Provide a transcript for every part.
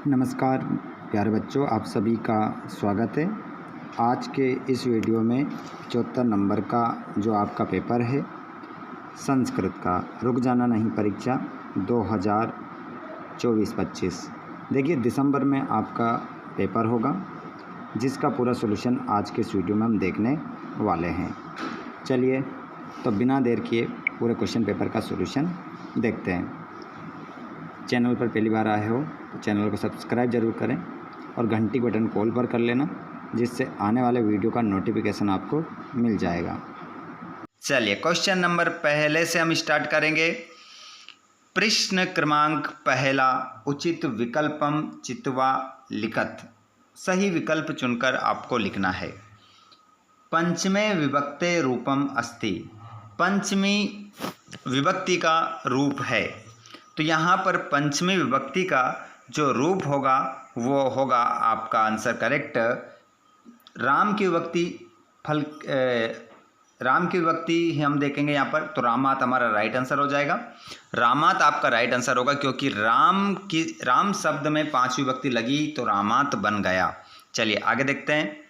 नमस्कार प्यारे बच्चों, आप सभी का स्वागत है। आज के इस वीडियो में 74 नंबर का जो आपका पेपर है संस्कृत का, रुक जाना नहीं परीक्षा 2024-25। देखिए दिसंबर में आपका पेपर होगा, जिसका पूरा सॉल्यूशन आज के इस वीडियो में हम देखने वाले हैं। चलिए तो बिना देर किए पूरे क्वेश्चन पेपर का सॉल्यूशन देखते हैं। चैनल पर पहली बार आए हो तो चैनल को सब्सक्राइब जरूर करें और घंटी बटन कॉल पर कर लेना, जिससे आने वाले वीडियो का नोटिफिकेशन आपको मिल जाएगा। चलिए क्वेश्चन नंबर पहले से हम स्टार्ट करेंगे। प्रश्न क्रमांक पहला, उचित विकल्पम चित्वा लिखत। सही विकल्प चुनकर आपको लिखना है। पंचमे विभक्ते रूपम अस्ति। पंचमी विभक्ति का रूप है, तो यहाँ पर पंचमी विभक्ति का जो रूप होगा वो होगा आपका आंसर करेक्ट राम की विभक्ति। राम की विभक्ति हम देखेंगे यहाँ पर, तो रामात हमारा राइट आंसर हो जाएगा। रामात आपका राइट आंसर होगा, क्योंकि राम शब्द में 5 विभक्ति लगी तो रामात बन गया। चलिए आगे देखते हैं।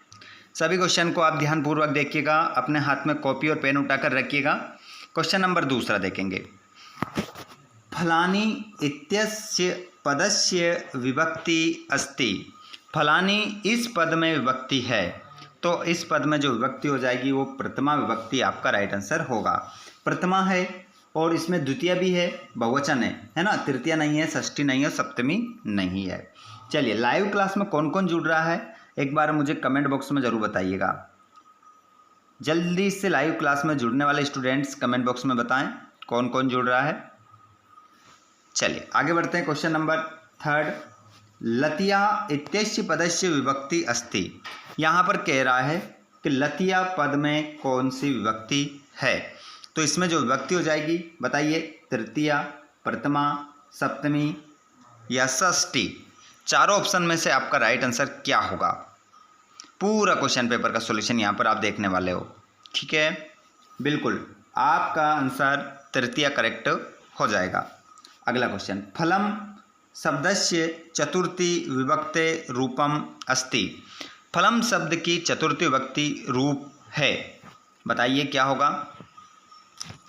सभी क्वेश्चन को आप ध्यानपूर्वक देखिएगा, अपने हाथ में कॉपी और पेन उठाकर रखिएगा। क्वेश्चन नंबर दूसरा देखेंगे। फलानी इत्यस्य पदस्य विभक्ति अस्ति। फलानी इस पद में विभक्ति है, तो इस पद में जो विभक्ति हो जाएगी वो प्रथमा विभक्ति आपका राइट आंसर होगा। प्रथमा है और इसमें द्वितीय भी है, बहुवचन है ना, तृतीय नहीं है, षष्ठी नहीं है, सप्तमी नहीं है। चलिए लाइव क्लास में कौन कौन जुड़ रहा है एक बार मुझे कमेंट बॉक्स में ज़रूर बताइएगा। जल्दी से लाइव क्लास में जुड़ने वाले स्टूडेंट्स कमेंट बॉक्स में बताएं कौन कौन जुड़ रहा है। चलिए आगे बढ़ते हैं। क्वेश्चन नंबर थर्ड, लतिया इत्यस्य पदस्य विभक्ति अस्ति। यहाँ पर कह रहा है कि लतिया पद में कौन सी विभक्ति है, तो इसमें जो विभक्ति हो जाएगी बताइए, तृतीया, प्रथमा, सप्तमी या षष्ठी। चारों ऑप्शन में से आपका राइट आंसर क्या होगा। पूरा क्वेश्चन पेपर का सॉल्यूशन यहाँ पर आप देखने वाले हो, ठीक है। बिल्कुल आपका आंसर तृतीया करेक्ट हो जाएगा। अगला क्वेश्चन, फलम शब्दस्य चतुर्थी विभक्ते रूपम अस्ति। फलम शब्द की चतुर्थी विभक्ति रूप है, बताइए क्या होगा।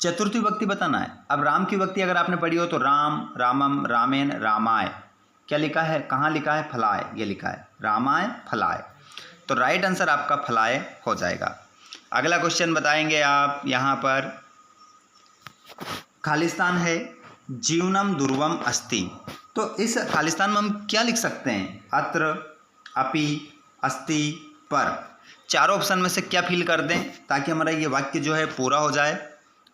चतुर्थी विभक्ति बताना है। अब राम की विभक्ति अगर आपने पढ़ी हो तो राम, रामम, रामेन, रामाय। क्या लिखा है, कहाँ लिखा है, फलाय, ये लिखा है रामाय फलाय, तो राइट आंसर आपका फलाय हो जाएगा। अगला क्वेश्चन बताएंगे आप यहाँ पर, खालिस्तान है, जीवनम दुर्वम अस्ति। तो इस खालिस्तान में हम क्या लिख सकते हैं, अत्र, अपि, अस्ति, पर। चारों ऑप्शन में से क्या फिल कर दें ताकि हमारा ये वाक्य जो है पूरा हो जाए।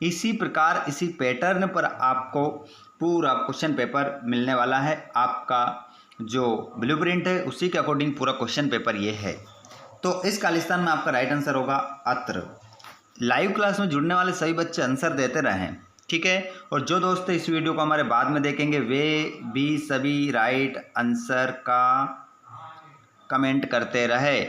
इसी प्रकार इसी पैटर्न पर आपको पूरा क्वेश्चन पेपर मिलने वाला है। आपका जो ब्लूप्रिंट है उसी के अकॉर्डिंग पूरा क्वेश्चन पेपर ये है। तो इस खालिस्तान में आपका राइट आंसर होगा अत्र। लाइव क्लास में जुड़ने वाले सभी बच्चे आंसर देते रहें, ठीक है। और जो दोस्त इस वीडियो को हमारे बाद में देखेंगे वे भी सभी राइट आंसर का कमेंट करते रहे,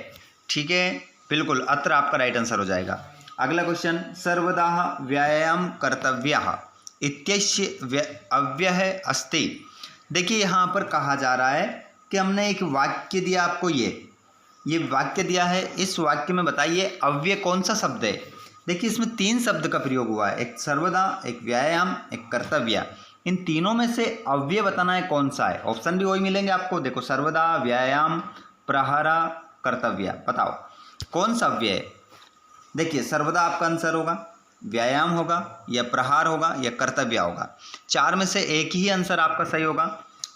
ठीक है। बिल्कुल अत्र आपका राइट आंसर हो जाएगा। अगला क्वेश्चन, सर्वदा व्यायाम कर्तव्यः इत्यस्य अव्यय अस्ति। देखिए यहाँ पर कहा जा रहा है कि हमने एक वाक्य दिया आपको, ये वाक्य दिया है। इस वाक्य में बताइए अव्यय कौन सा शब्द है। देखिए इसमें 3 शब्द का प्रयोग हुआ है, एक सर्वदा, एक व्यायाम, एक कर्तव्य। इन तीनों में से अव्यय बताना है कौन सा है। ऑप्शन भी वही मिलेंगे आपको, देखो सर्वदा, व्यायाम, प्रहरा, कर्तव्य। बताओ कौन सा अव्यय है। देखिए सर्वदा आपका आंसर होगा, व्यायाम होगा या प्रहार होगा या कर्तव्य होगा। 4 में से एक ही आंसर आपका सही होगा,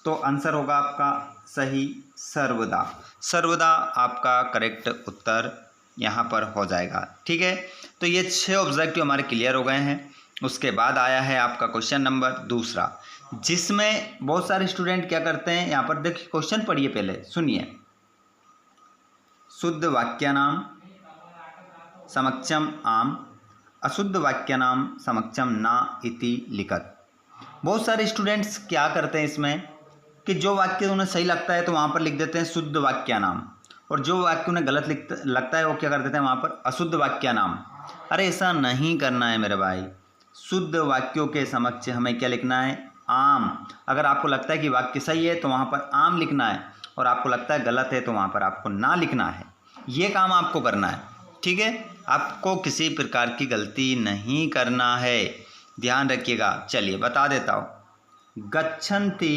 तो आंसर होगा आपका सही सर्वदा। सर्वदा आपका करेक्ट उत्तर यहाँ पर हो जाएगा, ठीक है। तो ये 6 ऑब्जेक्टिव हमारे क्लियर हो गए हैं। उसके बाद आया है आपका क्वेश्चन नंबर दूसरा, जिसमें बहुत सारे स्टूडेंट क्या करते हैं, यहाँ पर देखिए क्वेश्चन पढ़िए, पहले सुनिए। शुद्ध वाक्यानाम समक्षम आम, अशुद्ध वाक्यानाम समक्षम ना इति लिखत। बहुत सारे स्टूडेंट्स क्या करते हैं इसमें कि जो वाक्य उन्हें सही लगता है तो वहाँ पर लिख देते हैं शुद्ध वाक्यानाम, और जो वाक्य उन्हें गलत लगता है वो क्या कर देते हैं वहाँ पर अशुद्ध वाक्यानाम। अरे ऐसा नहीं करना है मेरे भाई, शुद्ध वाक्यों के समक्ष हमें क्या लिखना है, आम। अगर आपको लगता है कि वाक्य सही है तो वहाँ पर आम लिखना है, और आपको लगता है गलत है तो वहाँ पर आपको ना लिखना है। ये काम आपको करना है, ठीक है। आपको किसी प्रकार की गलती नहीं करना है, ध्यान रखिएगा। चलिए बता देता हूँ। गच्छन्ति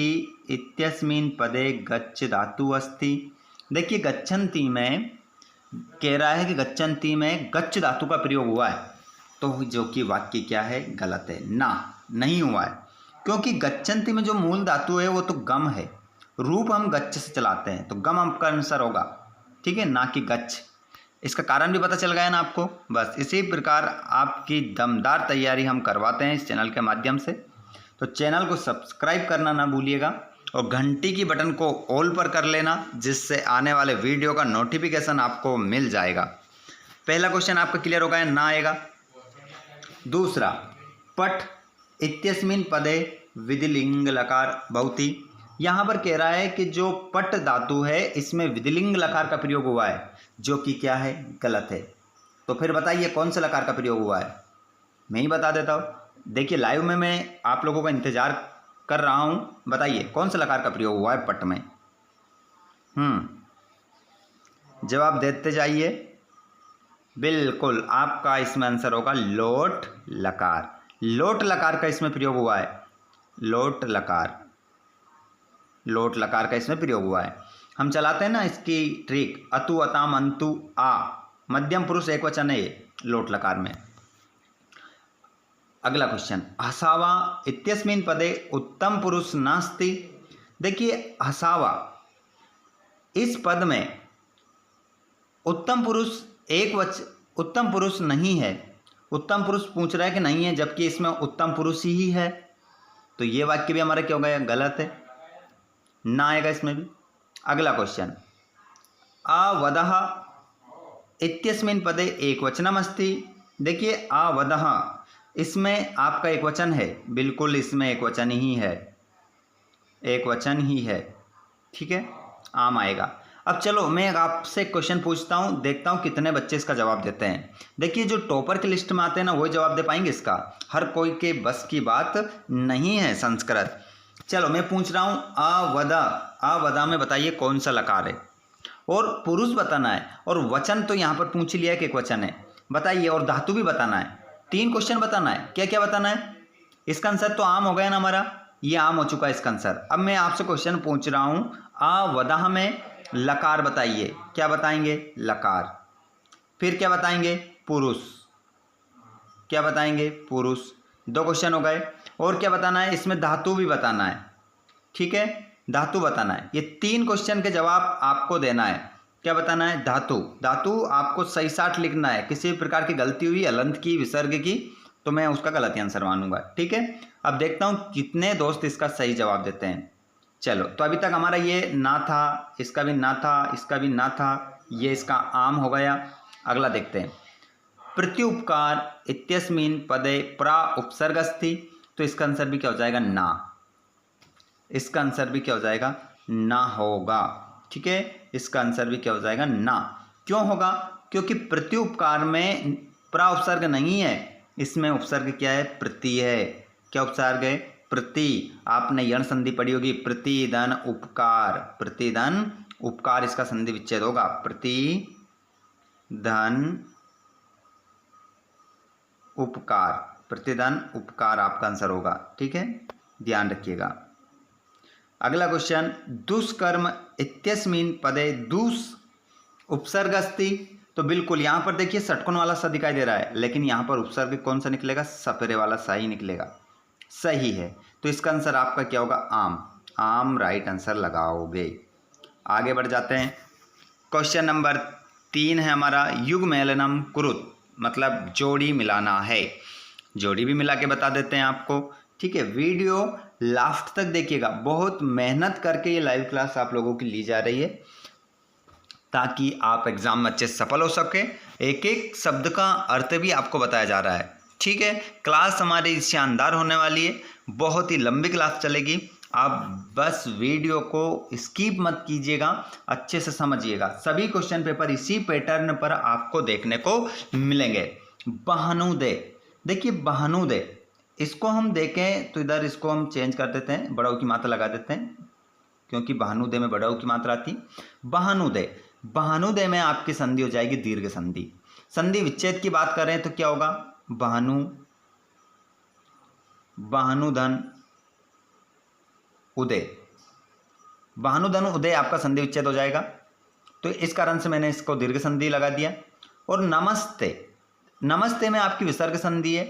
इत्यस्मिन् पदे गच्छ धातु अस्ति। देखिए गच्छन्ति में कह रहा है कि गच्छन्ति में गच्छ धातु का प्रयोग हुआ है, तो जो कि वाक्य क्या है, गलत है, ना नहीं हुआ है। क्योंकि गच्छन्ति में जो मूल धातु है वो तो गम है, रूप हम गच्छ से चलाते हैं, तो गम आपका आंसर होगा, ठीक है, ना कि गच्छ। इसका कारण भी पता चल गया ना आपको। बस इसी प्रकार आपकी दमदार तैयारी हम करवाते हैं इस चैनल के माध्यम से। तो चैनल को सब्सक्राइब करना ना भूलिएगा और घंटी की बटन को ऑल पर कर लेना, जिससे आने वाले वीडियो का नोटिफिकेशन आपको मिल जाएगा। पहला क्वेश्चन आपका क्लियर हो गया, ना आएगा। दूसरा, पठ इत्यस्मिन् पदे विधिलिंग लकार भवति। यहाँ पर कह रहा है कि जो पट धातु है इसमें विधिलिंग लकार का प्रयोग हुआ है, जो कि क्या है, गलत है। तो फिर बताइए कौन से लकार का प्रयोग हुआ है, मैं ही बता देता हूँ। देखिए लाइव में मैं आप लोगों का इंतजार कर रहा हूँ, बताइए कौन से लकार का प्रयोग हुआ है पट में। जवाब देते जाइए। बिल्कुल आपका इसमें आंसर होगा लोट लकार। लोट लकार का इसमें प्रयोग हुआ है, लोट लकार, लोट लकार का इसमें प्रयोग हुआ है। हम चलाते हैं ना इसकी ट्रिक, अतु अताम अंतु आ, मध्यम पुरुष एक वचन है ये लोट लकार में। अगला क्वेश्चन, हसावा इत्यस्मिन् पदे उत्तम पुरुष नास्ति। देखिए हसावा इस पद में उत्तम पुरुष उत्तम पुरुष नहीं है। उत्तम पुरुष पूछ रहा है कि नहीं है, जबकि इसमें उत्तम पुरुष ही है, तो ये वाक्य भी हमारा क्या हो गया, गलत है, ना आएगा इसमें भी। अगला क्वेश्चन, आवदः इत्यस्मिन् पदे एकवचनम् अस्ति। देखिए आवदः इसमें आपका एक वचन है, बिल्कुल इसमें एक वचन ही है, एक वचन ही है, ठीक है, आम आएगा। अब चलो मैं आपसे क्वेश्चन पूछता हूँ, देखता हूँ कितने बच्चे इसका जवाब देते हैं। देखिए जो टॉपर की लिस्ट में आते हैं ना वही जवाब दे पाएंगे इसका, हर कोई के बस की बात नहीं है संस्कृत। चलो मैं पूछ रहा हूँ, आवदा, आवदा में बताइए कौन सा लकार है, और पुरुष बताना है, और वचन तो यहाँ पर पूछ लिया है कि एक वचन है, बताइए, और धातु भी बताना है। 3 क्वेश्चन बताना है। क्या क्या बताना है? इसका आंसर तो आम हो गया ना हमारा, ये आम हो चुका है इसका आंसर। अब मैं आपसे क्वेश्चन पूछ रहा हूँ, आवदह में लकार बताइए, क्या बताएंगे, लकार। फिर क्या बताएंगे, पुरुष, क्या बताएंगे, पुरुष। 2 क्वेश्चन हो गए। और क्या बताना है, इसमें धातु भी बताना है, ठीक है, धातु बताना है। ये 3 क्वेश्चन के जवाब आपको देना है। क्या बताना है, धातु। धातु आपको सही साठ लिखना है, किसी भी प्रकार की गलती हुई अलंत की, विसर्ग की, तो मैं उसका गलत ही आंसर मानूंगा, ठीक है। अब देखता हूँ कितने दोस्त इसका सही जवाब देते हैं। चलो तो अभी तक हमारा ये ना था, इसका भी ना था, इसका भी ना था, ये इसका आम हो गया। अगला देखते हैं, प्रत्युपकार इत्यस्मिन् पदे प्रा उपसर्ग अस्ति। तो इसका आंसर भी क्या हो जाएगा, ना। इसका आंसर भी क्या हो जाएगा, ना होगा, ठीक है, इसका आंसर भी क्या हो जाएगा, ना। क्यों होगा, क्योंकि प्रत्युपकार में प्रा उपसर्ग नहीं है, इसमें उपसर्ग क्या है, प्रति है। क्या उपसर्ग है, प्रति। आपने यण संधि पढ़ी होगी, प्रतिधन उपकार, प्रतिधन उपकार, इसका संधि विच्छेद होगा, प्रतिधन उपकार, प्रतिधन उपकार आपका आंसर होगा, ठीक है, ध्यान रखिएगा। अगला क्वेश्चन, दुष्कर्म इत्यस्मिन् पदे दुस उपसर्ग अस्ति। तो बिल्कुल यहाँ पर देखिए षटकोण वाला सा दिखाई दे रहा है, लेकिन यहाँ पर उपसर्ग कौन सा निकलेगा, सपेरे वाला सा ही निकलेगा, सही है। तो इसका आंसर आपका क्या होगा, आम। आम राइट आंसर लगाओगे। आगे बढ़ जाते हैं। क्वेश्चन नंबर 3 है हमारा, युग्मेलनम कुरुत, मतलब जोड़ी मिलाना है। जोड़ी भी मिला के बता देते हैं आपको, ठीक है। वीडियो लास्ट तक देखिएगा, बहुत मेहनत करके ये लाइव क्लास आप लोगों की ली जा रही है, ताकि आप एग्जाम में अच्छे सफल हो सके। एक एक शब्द का अर्थ भी आपको बताया जा रहा है, ठीक है। क्लास हमारी शानदार होने वाली है, बहुत ही लंबी क्लास चलेगी। आप बस वीडियो को स्किप मत कीजिएगा, अच्छे से समझिएगा। सभी क्वेश्चन पेपर इसी पैटर्न पर आपको देखने को मिलेंगे। बहनूदे, देखिए बहनूदे, इसको हम देखें तो इधर इसको हम चेंज कर देते हैं, बड़ा ऊ की मात्रा लगा देते हैं, क्योंकि भानुदय में बड़ा ऊ की मात्रा आती। भानुदय, भानुदय में आपकी संधि हो जाएगी दीर्घ संधि। संधि विच्छेद की बात करें तो क्या होगा, भानु, भानुधन उदय, भानुधन उदय आपका संधि विच्छेद हो जाएगा, तो इस कारण से मैंने इसको दीर्घ संधि लगा दिया। और नमस्ते, नमस्ते में आपकी विसर्ग संधि है,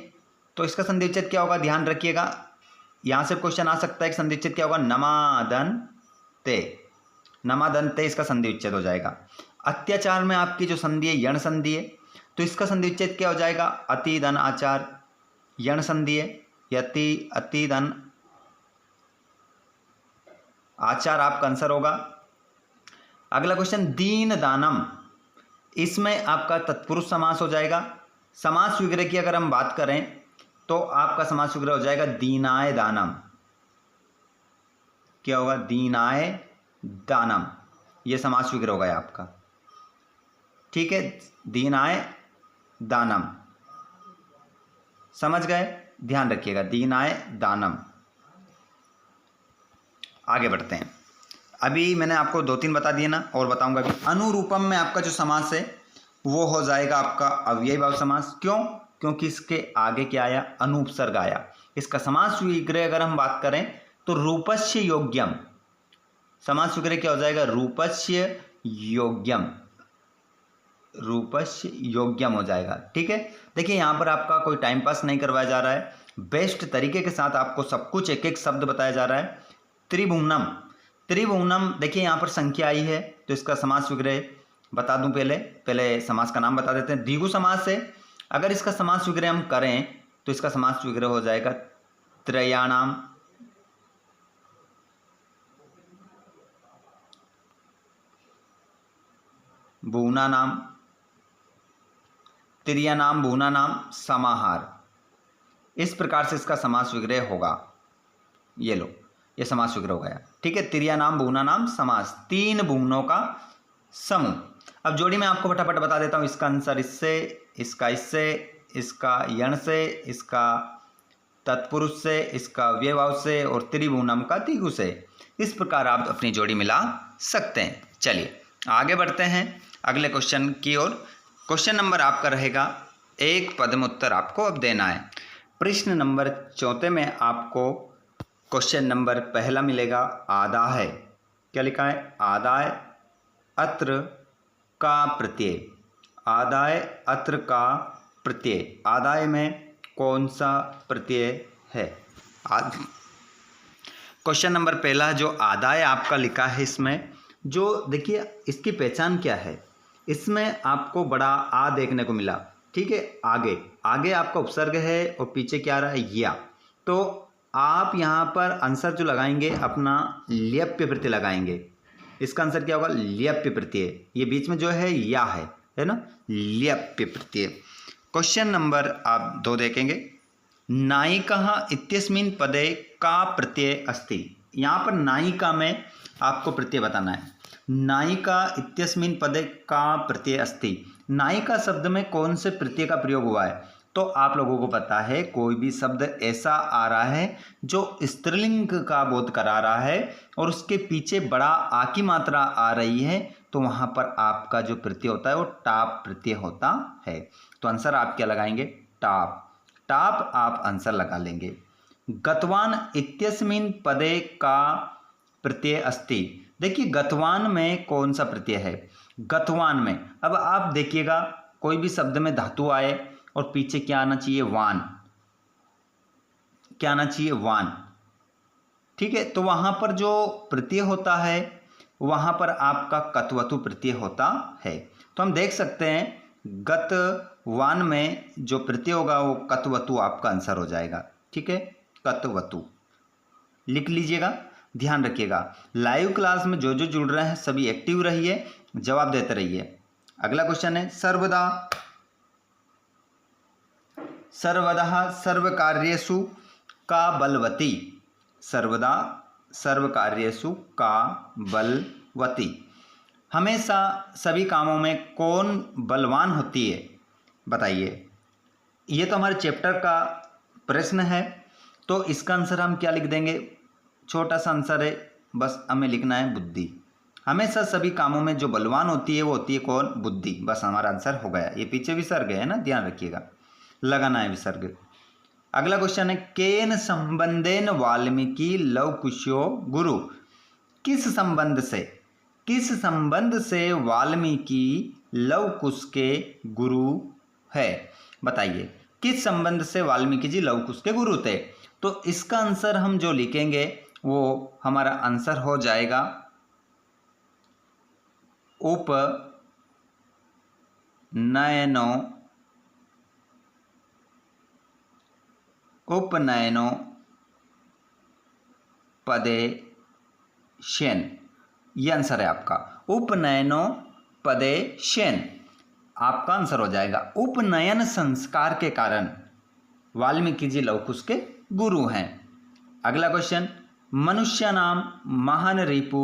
तो इसका संधि विच्छेद क्या होगा, ध्यान रखिएगा, यहां से क्वेश्चन आ सकता है कि संधि विच्छेद क्या होगा, नमादन ते, नमादन ते इसका संधि विच्छेद हो जाएगा। अत्याचार में आपकी जो संधि है यण संधि है, तो इसका संधि विच्छेद क्या हो जाएगा, अतिधन आचार, यण संधि है, यति अतिधन आचार आपका आंसर होगा। अगला क्वेश्चन, दीन दानम, इसमें आपका तत्पुरुष समास हो जाएगा। समास विग्रह की अगर हम बात करें तो आपका समास विग्रह हो जाएगा दीनाय दानम, क्या होगा, दीनाय दानम, यह समास विग्रह हो गया आपका, ठीक है, दीनाय दानम, समझ गए, ध्यान रखिएगा, दीनाय दानम। आगे बढ़ते हैं, अभी मैंने आपको 2-3 बता दिए ना, और बताऊंगा अभी। अनुरूपम में आपका जो समास है वो हो जाएगा आपका अव्ययी भाव समास। क्यों, क्योंकि इसके आगे क्या आया, अनुपसर्ग आया। इसका समास विग्रह अगर हम बात करें तो रूपस्य योग्यम, समास विग्रह क्या हो जाएगा, रूपस्य योग्यम, रूपस्य योग्यम हो जाएगा, ठीक है। देखिए यहाँ पर आपका कोई टाइम पास नहीं करवाया जा रहा है, बेस्ट तरीके के साथ आपको सब कुछ एक एक शब्द बताया जा रहा है। त्रिभुवनम, त्रिभुवनम, देखिए यहाँ पर संख्या आई है, तो इसका समास विग्रह बता दूं, पहले समास का नाम बता देते हैं। द्विगु समास है, अगर इसका समास विग्रह हम करें तो इसका समास विग्रह हो जाएगा त्रयाणाम, भुवनानाम, तिर्यानाम भुवनानाम समाहार, इस प्रकार से इसका समास विग्रह होगा। ये लो, ये समास विग्रह हो गया, ठीक है। तिर्यानाम भुवनानाम समास, 3 भुवनों का समूह। अब जोड़ी में आपको फटाफट बता देता हूँ, इसका आंसर इससे, इसका इससे, इसका यण से, इसका तत्पुरुष से, इसका व्ययभाव से, और त्रिभुवनम का तिगु से। इस प्रकार आप अपनी जोड़ी मिला सकते हैं। चलिए आगे बढ़ते हैं अगले क्वेश्चन की ओर। क्वेश्चन नंबर आपका रहेगा, एक पद में उत्तर आपको अब देना है। प्रश्न नंबर 34 में आपको क्वेश्चन नंबर पहला मिलेगा, आदाय, क्या लिखा है, आदाय अत्र का प्रत्यय, आदाय अत्र का प्रत्यय, आदाय में कौन सा प्रत्यय है। क्वेश्चन नंबर पहला जो आदाय आपका लिखा है, इसमें जो देखिए इसकी पहचान क्या है, इसमें आपको बड़ा आ देखने को मिला, ठीक है। आगे आगे आपका उपसर्ग है और पीछे क्या आ रहा है, या, तो आप यहाँ पर आंसर जो लगाएंगे अपना ल्यप्य प्रत्यय लगाएंगे। इसका आंसर क्या होगा, ल्यप्य प्रत्यय, ये बीच में जो है या है ना, ल्यप्य प्रत्यय। क्वेश्चन नंबर आप 2 देखेंगे, नायिका इत्यस्मिन् पदे का प्रत्यय अस्ति, यहाँ पर नायिका में आपको प्रत्यय बताना है। नायिका इत्यस्मिन् पदे का प्रत्यय अस्ति, नायिका शब्द में कौन से प्रत्यय का प्रयोग हुआ है। तो आप लोगों को पता है कोई भी शब्द ऐसा आ रहा है जो स्त्रीलिंग का बोध करा रहा है और उसके पीछे बड़ा आ की मात्रा आ रही है, तो वहां पर आपका जो प्रत्यय होता है वो टाप प्रत्यय होता है। तो आंसर आप क्या लगाएंगे, टाप, टाप आप आंसर लगा लेंगे। गतवान इत्यस्मिन् पदे का प्रत्यय अस्ति, देखिए गतवान में कौन सा प्रत्यय है, गतवान में, अब आप देखिएगा कोई भी शब्द में धातु आए और पीछे क्या आना चाहिए, वान, क्या आना चाहिए, वान, ठीक है। तो वहां पर जो प्रत्यय होता है वहां पर आपका कतवतु प्रत्यय होता है। तो हम देख सकते हैं गतवान में जो प्रत्यय होगा वो कतवतु आपका आंसर हो जाएगा, ठीक है, कतवतु लिख लीजिएगा, ध्यान रखिएगा। लाइव क्लास में जो जो जुड़ रहे हैं सभी एक्टिव रहिए, जवाब देते रहिए। अगला क्वेश्चन है, सर्वदा, सर्वदा सर्वकार्येषु का बलवती, सर्वदा सर्वकार्येषु का बलवती, हमेशा सभी कामों में कौन बलवान होती है, बताइए। ये तो हमारे चैप्टर का प्रश्न है, तो इसका आंसर हम क्या लिख देंगे, छोटा सा आंसर है, बस हमें लिखना है बुद्धि। हमेशा सभी कामों में जो बलवान होती है वो होती है कौन, बुद्धि। बस हमारा आंसर हो गया। ये पीछे विसर्ग है ना, ध्यान रखिएगा, लगाना है विसर्ग। अगला क्वेश्चन है, केन संबंधेन वाल्मीकि लवकुशो गुरु। किस संबंध से, किस संबंध से वाल्मीकि लवकुश के गुरु है, बताइए किस संबंध से वाल्मीकि जी लवकुश के गुरु थे। तो इसका आंसर हम जो लिखेंगे वो हमारा आंसर हो जाएगा उपनयनो पदे शेन। ये आंसर है आपका, उपनयनो पदे शेन आपका आंसर हो जाएगा। उपनयन संस्कार के कारण वाल्मीकि जी लवकुश के गुरु हैं। अगला क्वेश्चन, मनुष्य नाम महान रिपु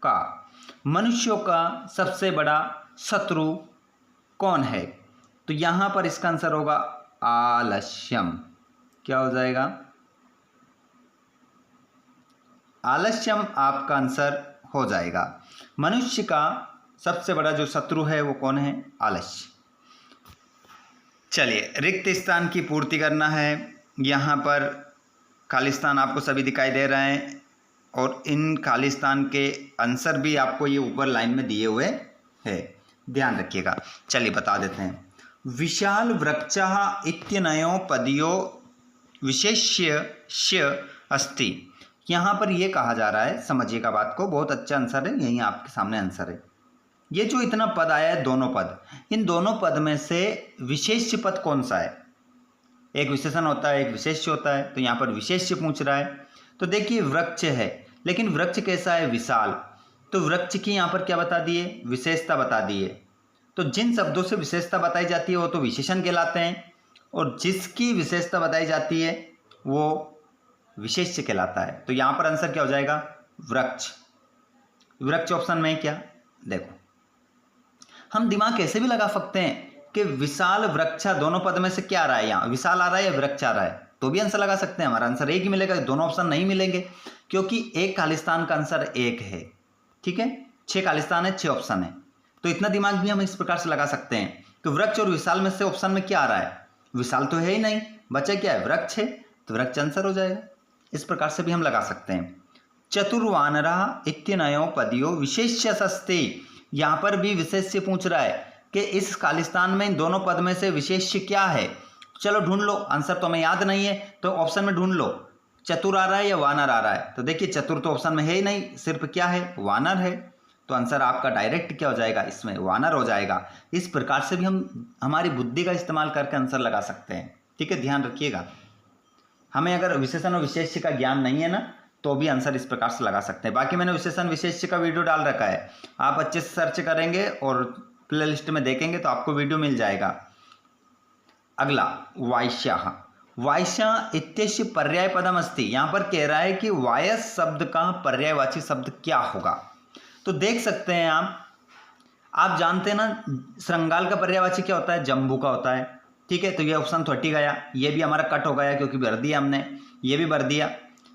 का, मनुष्यों का सबसे बड़ा शत्रु कौन है। तो यहां पर इसका आंसर होगा आलस्यम। क्या हो जाएगा, आलस्यम आपका आंसर हो जाएगा। मनुष्य का सबसे बड़ा जो शत्रु है वो कौन है, आलस्य। चलिए, रिक्त स्थान की पूर्ति करना है। यहाँ पर खालिस्तान आपको सभी दिखाई दे रहे हैं और इन खालिस्तान के आंसर भी आपको ये ऊपर लाइन में दिए हुए हैं, ध्यान रखिएगा। चलिए बता देते हैं। विशाल वृक्षः इत्यनयो पदयो विशेष्य अस्ति। यहाँ पर ये कहा जा रहा है, समझिएगा बात को, बहुत अच्छा आंसर है, यही आपके सामने आंसर है। ये जो इतना पद आया है, दोनों पद, इन दोनों पद में से विशेष्य पद कौन सा है। एक विशेषण होता है, एक विशेष्य होता है, तो यहाँ पर विशेष्य पूछ रहा है। तो देखिए वृक्ष है, लेकिन वृक्ष कैसा है, विशाल। तो वृक्ष की यहाँ पर क्या बता दिए, विशेषता बता दिए। तो जिन शब्दों से विशेषता बताई जाती है वो तो विशेषण कहलाते हैं, और जिसकी विशेषता बताई जाती है वो विशेष्य कहलाता है। तो यहाँ पर आंसर क्या हो जाएगा, वृक्ष। वृक्ष ऑप्शन में क्या, देखो हम दिमाग कैसे भी लगा सकते हैं कि विशाल वृक्ष, दोनों पद में से क्या आ रहा है, यहाँ विशाल आ रहा है या वृक्ष आ रहा है, तो भी आंसर लगा सकते हैं। हमारा आंसर एक ही मिलेगा, दोनों ऑप्शन नहीं मिलेंगे, क्योंकि एक खालिस्तान का आंसर एक है, ठीक है। 6 खालिस्तान है, 6 ऑप्शन है, तो इतना दिमाग भी हम इस प्रकार से लगा सकते हैं। तो वृक्ष और विशाल में से ऑप्शन में क्या आ रहा है, विशाल तो है ही नहीं, बचा क्या है, वृक्ष है, तो वृक्ष आंसर हो जाएगा। इस प्रकार से भी हम लगा सकते हैं। चतुर्वानरा इत्यनयो पदयो विशेष्यस्ते, यहाँ पर भी विशेष्य पूछ रहा है कि इस खालिस्तान में इन दोनों पद में से विशेष्य क्या है। चलो ढूंढ लो, आंसर तो हमें याद नहीं है, तो ऑप्शन में ढूंढ लो, चतुर आ रहा है या वानर आ रहा है। तो देखिए चतुर तो ऑप्शन में है ही नहीं, सिर्फ क्या है, वानर है। तो आंसर आपका डायरेक्ट क्या हो जाएगा, इसमें वानर हो जाएगा। इस प्रकार से भी हम हमारी बुद्धि का इस्तेमाल करके आंसर लगा सकते हैं, ठीक है, ध्यान रखिएगा। हमें अगर विशेषण और विशेष्य का ज्ञान नहीं है ना, तो भी आंसर इस प्रकार से लगा सकते हैं। बाकी मैंने विशेषण विशेष्य का वीडियो डाल रखा है, आप अच्छे से सर्च करेंगे और प्ले लिस्ट में देखेंगे तो आपको वीडियो मिल जाएगा। अगला, वायस्याः। वायस्या इत्यस्य पर्याय पदम अस्ति। यहाँ पर कह रहा है कि वायस शब्द का पर्यायवाची शब्द क्या होगा। तो देख सकते हैं आप जानते हैं ना, श्रृंगाल का पर्यायवाची क्या होता है, जम्बू का होता है, ठीक है। तो ये ऑप्शन तो हट ही गया, ये भी हमारा कट हो गया क्योंकि भर दिया हमने, ये भी भर दिया।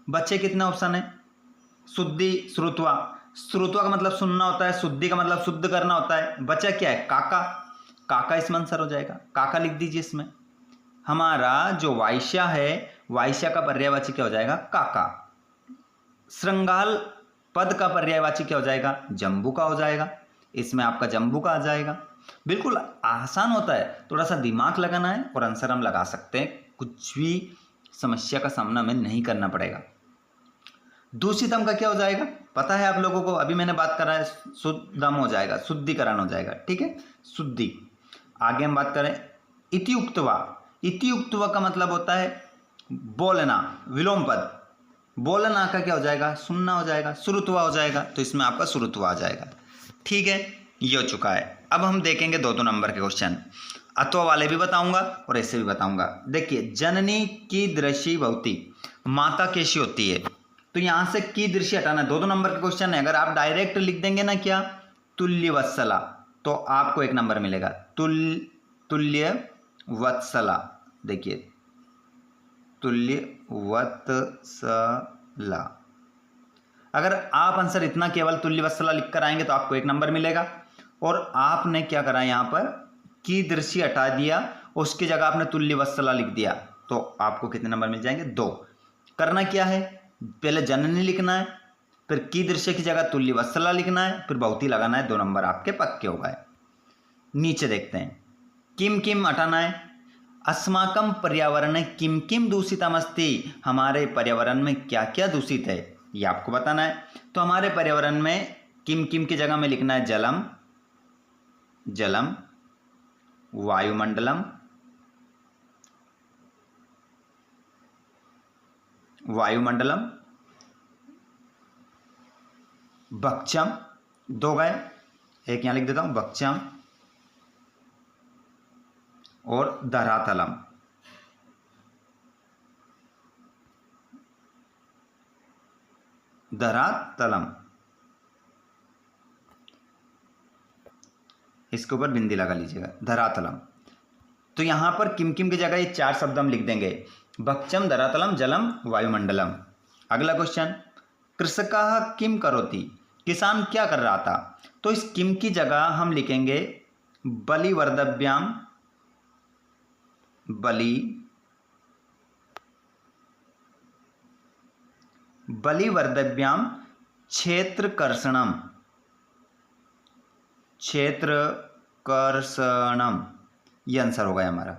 बच्चे कितने ऑप्शन है, शुद्धि, श्रुत्वा। श्रुत्वा का मतलब सुनना होता है, शुद्धि का मतलब शुद्ध करना होता है। बचा क्या है, काका। काका इसमें आंसर हो जाएगा, काका लिख दीजिए। इसमें हमारा जो वायस्या है, वायस्या का पर्यायवाची क्या हो जाएगा, काका। श्रृंगाल पद का पर्यायवाची क्या हो जाएगा, जम्बू का हो जाएगा। इसमें आपका जम्बू का आ जाएगा। बिल्कुल आसान होता है, थोड़ा सा दिमाग लगाना है और आंसर हम लगा सकते हैं, कुछ भी समस्या का सामना हमें नहीं करना पड़ेगा। दूषितम का क्या हो जाएगा, पता है आप लोगों को, अभी मैंने बात करा है, शुद्धम हो जाएगा, शुद्धिकरण हो जाएगा, ठीक है, शुद्धि। आगे हम बात करें, इतियुक्तवा। इतियुक्तवा का मतलब होता है बोलना, विलोम पद। बोलना का क्या हो जाएगा, सुनना हो जाएगा, श्रुत्वा हो जाएगा। तो इसमें आपका श्रुत्वा आ जाएगा, ठीक है, ये हो चुका है। अब हम देखेंगे 2-2 नंबर के क्वेश्चन, अथवा वाले भी बताऊंगा और ऐसे भी बताऊंगा। देखिए, जननी की दृष्टि भवती, माता कैसी होती है। तो यहां से की दृष्टि हटाना, 2-2 नंबर का क्वेश्चन है। अगर आप डायरेक्ट लिख देंगे ना क्या, तुल्य वत्सला, तो आपको 1 नंबर मिलेगा। तुल्य वत्सला, देखिए तुल्य वत्सला। अगर आप आंसर इतना केवल तुल्य वत्सला लिख कर आएंगे तो आपको 1 नंबर मिलेगा। और आपने क्या करा, यहाँ पर कीदृशी हटा दिया, उसकी जगह आपने तुल्य वत्सला लिख दिया, तो आपको कितने नंबर मिल जाएंगे? 2। करना क्या है, पहले जननी लिखना है, फिर कीदृशी की जगह तुल्य वत्सला लिखना है, फिर बहुती लगाना है, 2 नंबर आपके पक्के हो गए। नीचे देखते हैं, किम किम हटाना है। अस्माकं पर्यावरण किम किम दूषितमस्ति, हमारे पर्यावरण में क्या क्या दूषित है ये आपको बताना है। तो हमारे पर्यावरण में किम किम की जगह में लिखना है जलम, जलम, वायुमंडलम, वायुमंडलम, बक्षम, 2 गए, एक यहां लिख देता हूं बक्षम, और धरातलम। धरातलम, इसके ऊपर बिंदी लगा लीजिएगा, धरातलम। तो यहां पर किम किम की जगह ये 4 शब्द हम लिख देंगे, बक्षम, धरातलम, जलम, वायुमंडलम। अगला क्वेश्चन, कृषकः किम करोति, किसान क्या कर रहा था। तो इस किम की जगह हम लिखेंगे बलिवर्दभ्याम, बलिवर्दभ्याम क्षेत्रकर्षणम, क्षेत्रकर्षणम, ये आंसर हो गया हमारा।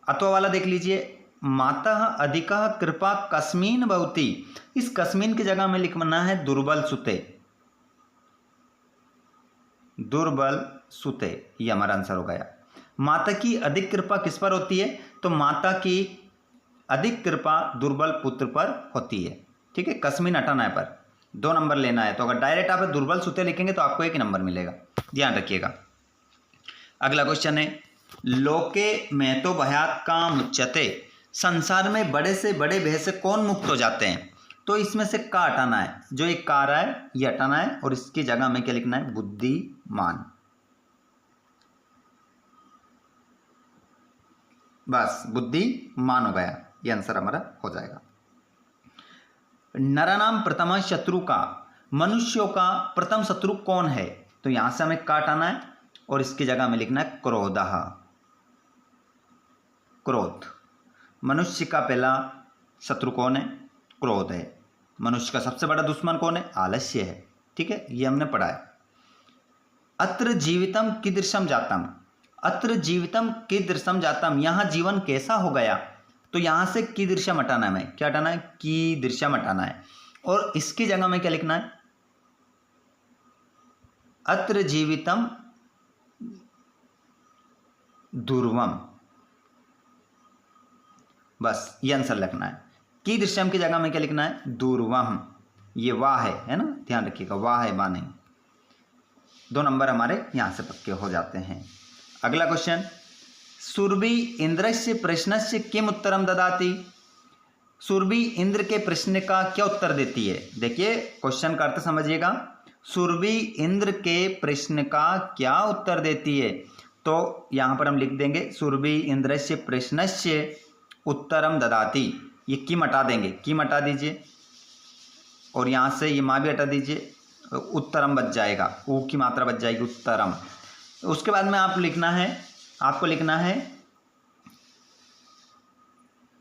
अतो वाला देख लीजिए, मातः अधिकः कृपा कस्मिन् भवति, इस कस्मिन् की जगह में लिखना है दुर्बल सुते, दुर्बल सुते, ये हमारा आंसर हो गया। माता की अधिक कृपा किस पर होती है, तो माता की अधिक कृपा दुर्बल पुत्र पर होती है। ठीक है, कस्मिन हटाना है पर 2 नंबर लेना है, तो अगर डायरेक्ट आप दुर्बल सुते लिखेंगे तो आपको 1 ही नंबर मिलेगा, ध्यान रखिएगा। अगला क्वेश्चन है, लोके में तो भयात काम उच्यते, संसार में बड़े से बड़े भय से कौन मुक्त हो जाते हैं। तो इसमें से का हटाना है, जो एक कार है ये हटाना है, और इसकी जगह में क्या लिखना है, बुद्धिमान। बस बुद्धिमान हो गया, ये आंसर हमारा हो जाएगा। नरानाम प्रथम शत्रु का, मनुष्यों का प्रथम शत्रु कौन है। तो यहां से हमें का हटाना है, और इसकी जगह में लिखना है क्रोधः, क्रोध। मनुष्य का पहला शत्रु कौन है, क्रोध है। मनुष्य का सबसे बड़ा दुश्मन कौन है, आलस्य है। ठीक है, ये हमने पढ़ा है। अत्र जीवितम कीदृशम जातम, अत्र जीवितम कीदृशम जातम, यहां जीवन कैसा हो गया। तो यहां से कीदृशम हटाना है, हमें क्या हटाना है, कीदृशम हटाना है, और इसकी जगह में क्या लिखना है, अत्र जीवितम दुर्वम। बस ये आंसर लिखना है। कीदृशम की जगह में क्या लिखना है, दुर्वम। ये वाह है ना, ध्यान रखिएगा, वाह है, वाह नहीं। 2 नंबर हमारे यहां से पक्के हो जाते हैं। अगला क्वेश्चन, सुरभि इंद्रस्य प्रश्नस्य किम उत्तरम ददाति, सुरभि इंद्र के प्रश्न का क्या उत्तर देती है। देखिए क्वेश्चन का अर्थ समझिएगा, सुरभि इंद्र के प्रश्न का क्या उत्तर देती है। तो यहां पर हम लिख देंगे सुरभि इंद्रस्य प्रश्नस्य उत्तरम ददाति, ये किम हटा देंगे, किम हटा दीजिए, और यहां से ये माँ भी हटा दीजिए, उत्तरम बच जाएगा, ऊ की मात्रा बच जाएगी, उत्तरम। उसके बाद में आप लिखना है, आपको लिखना है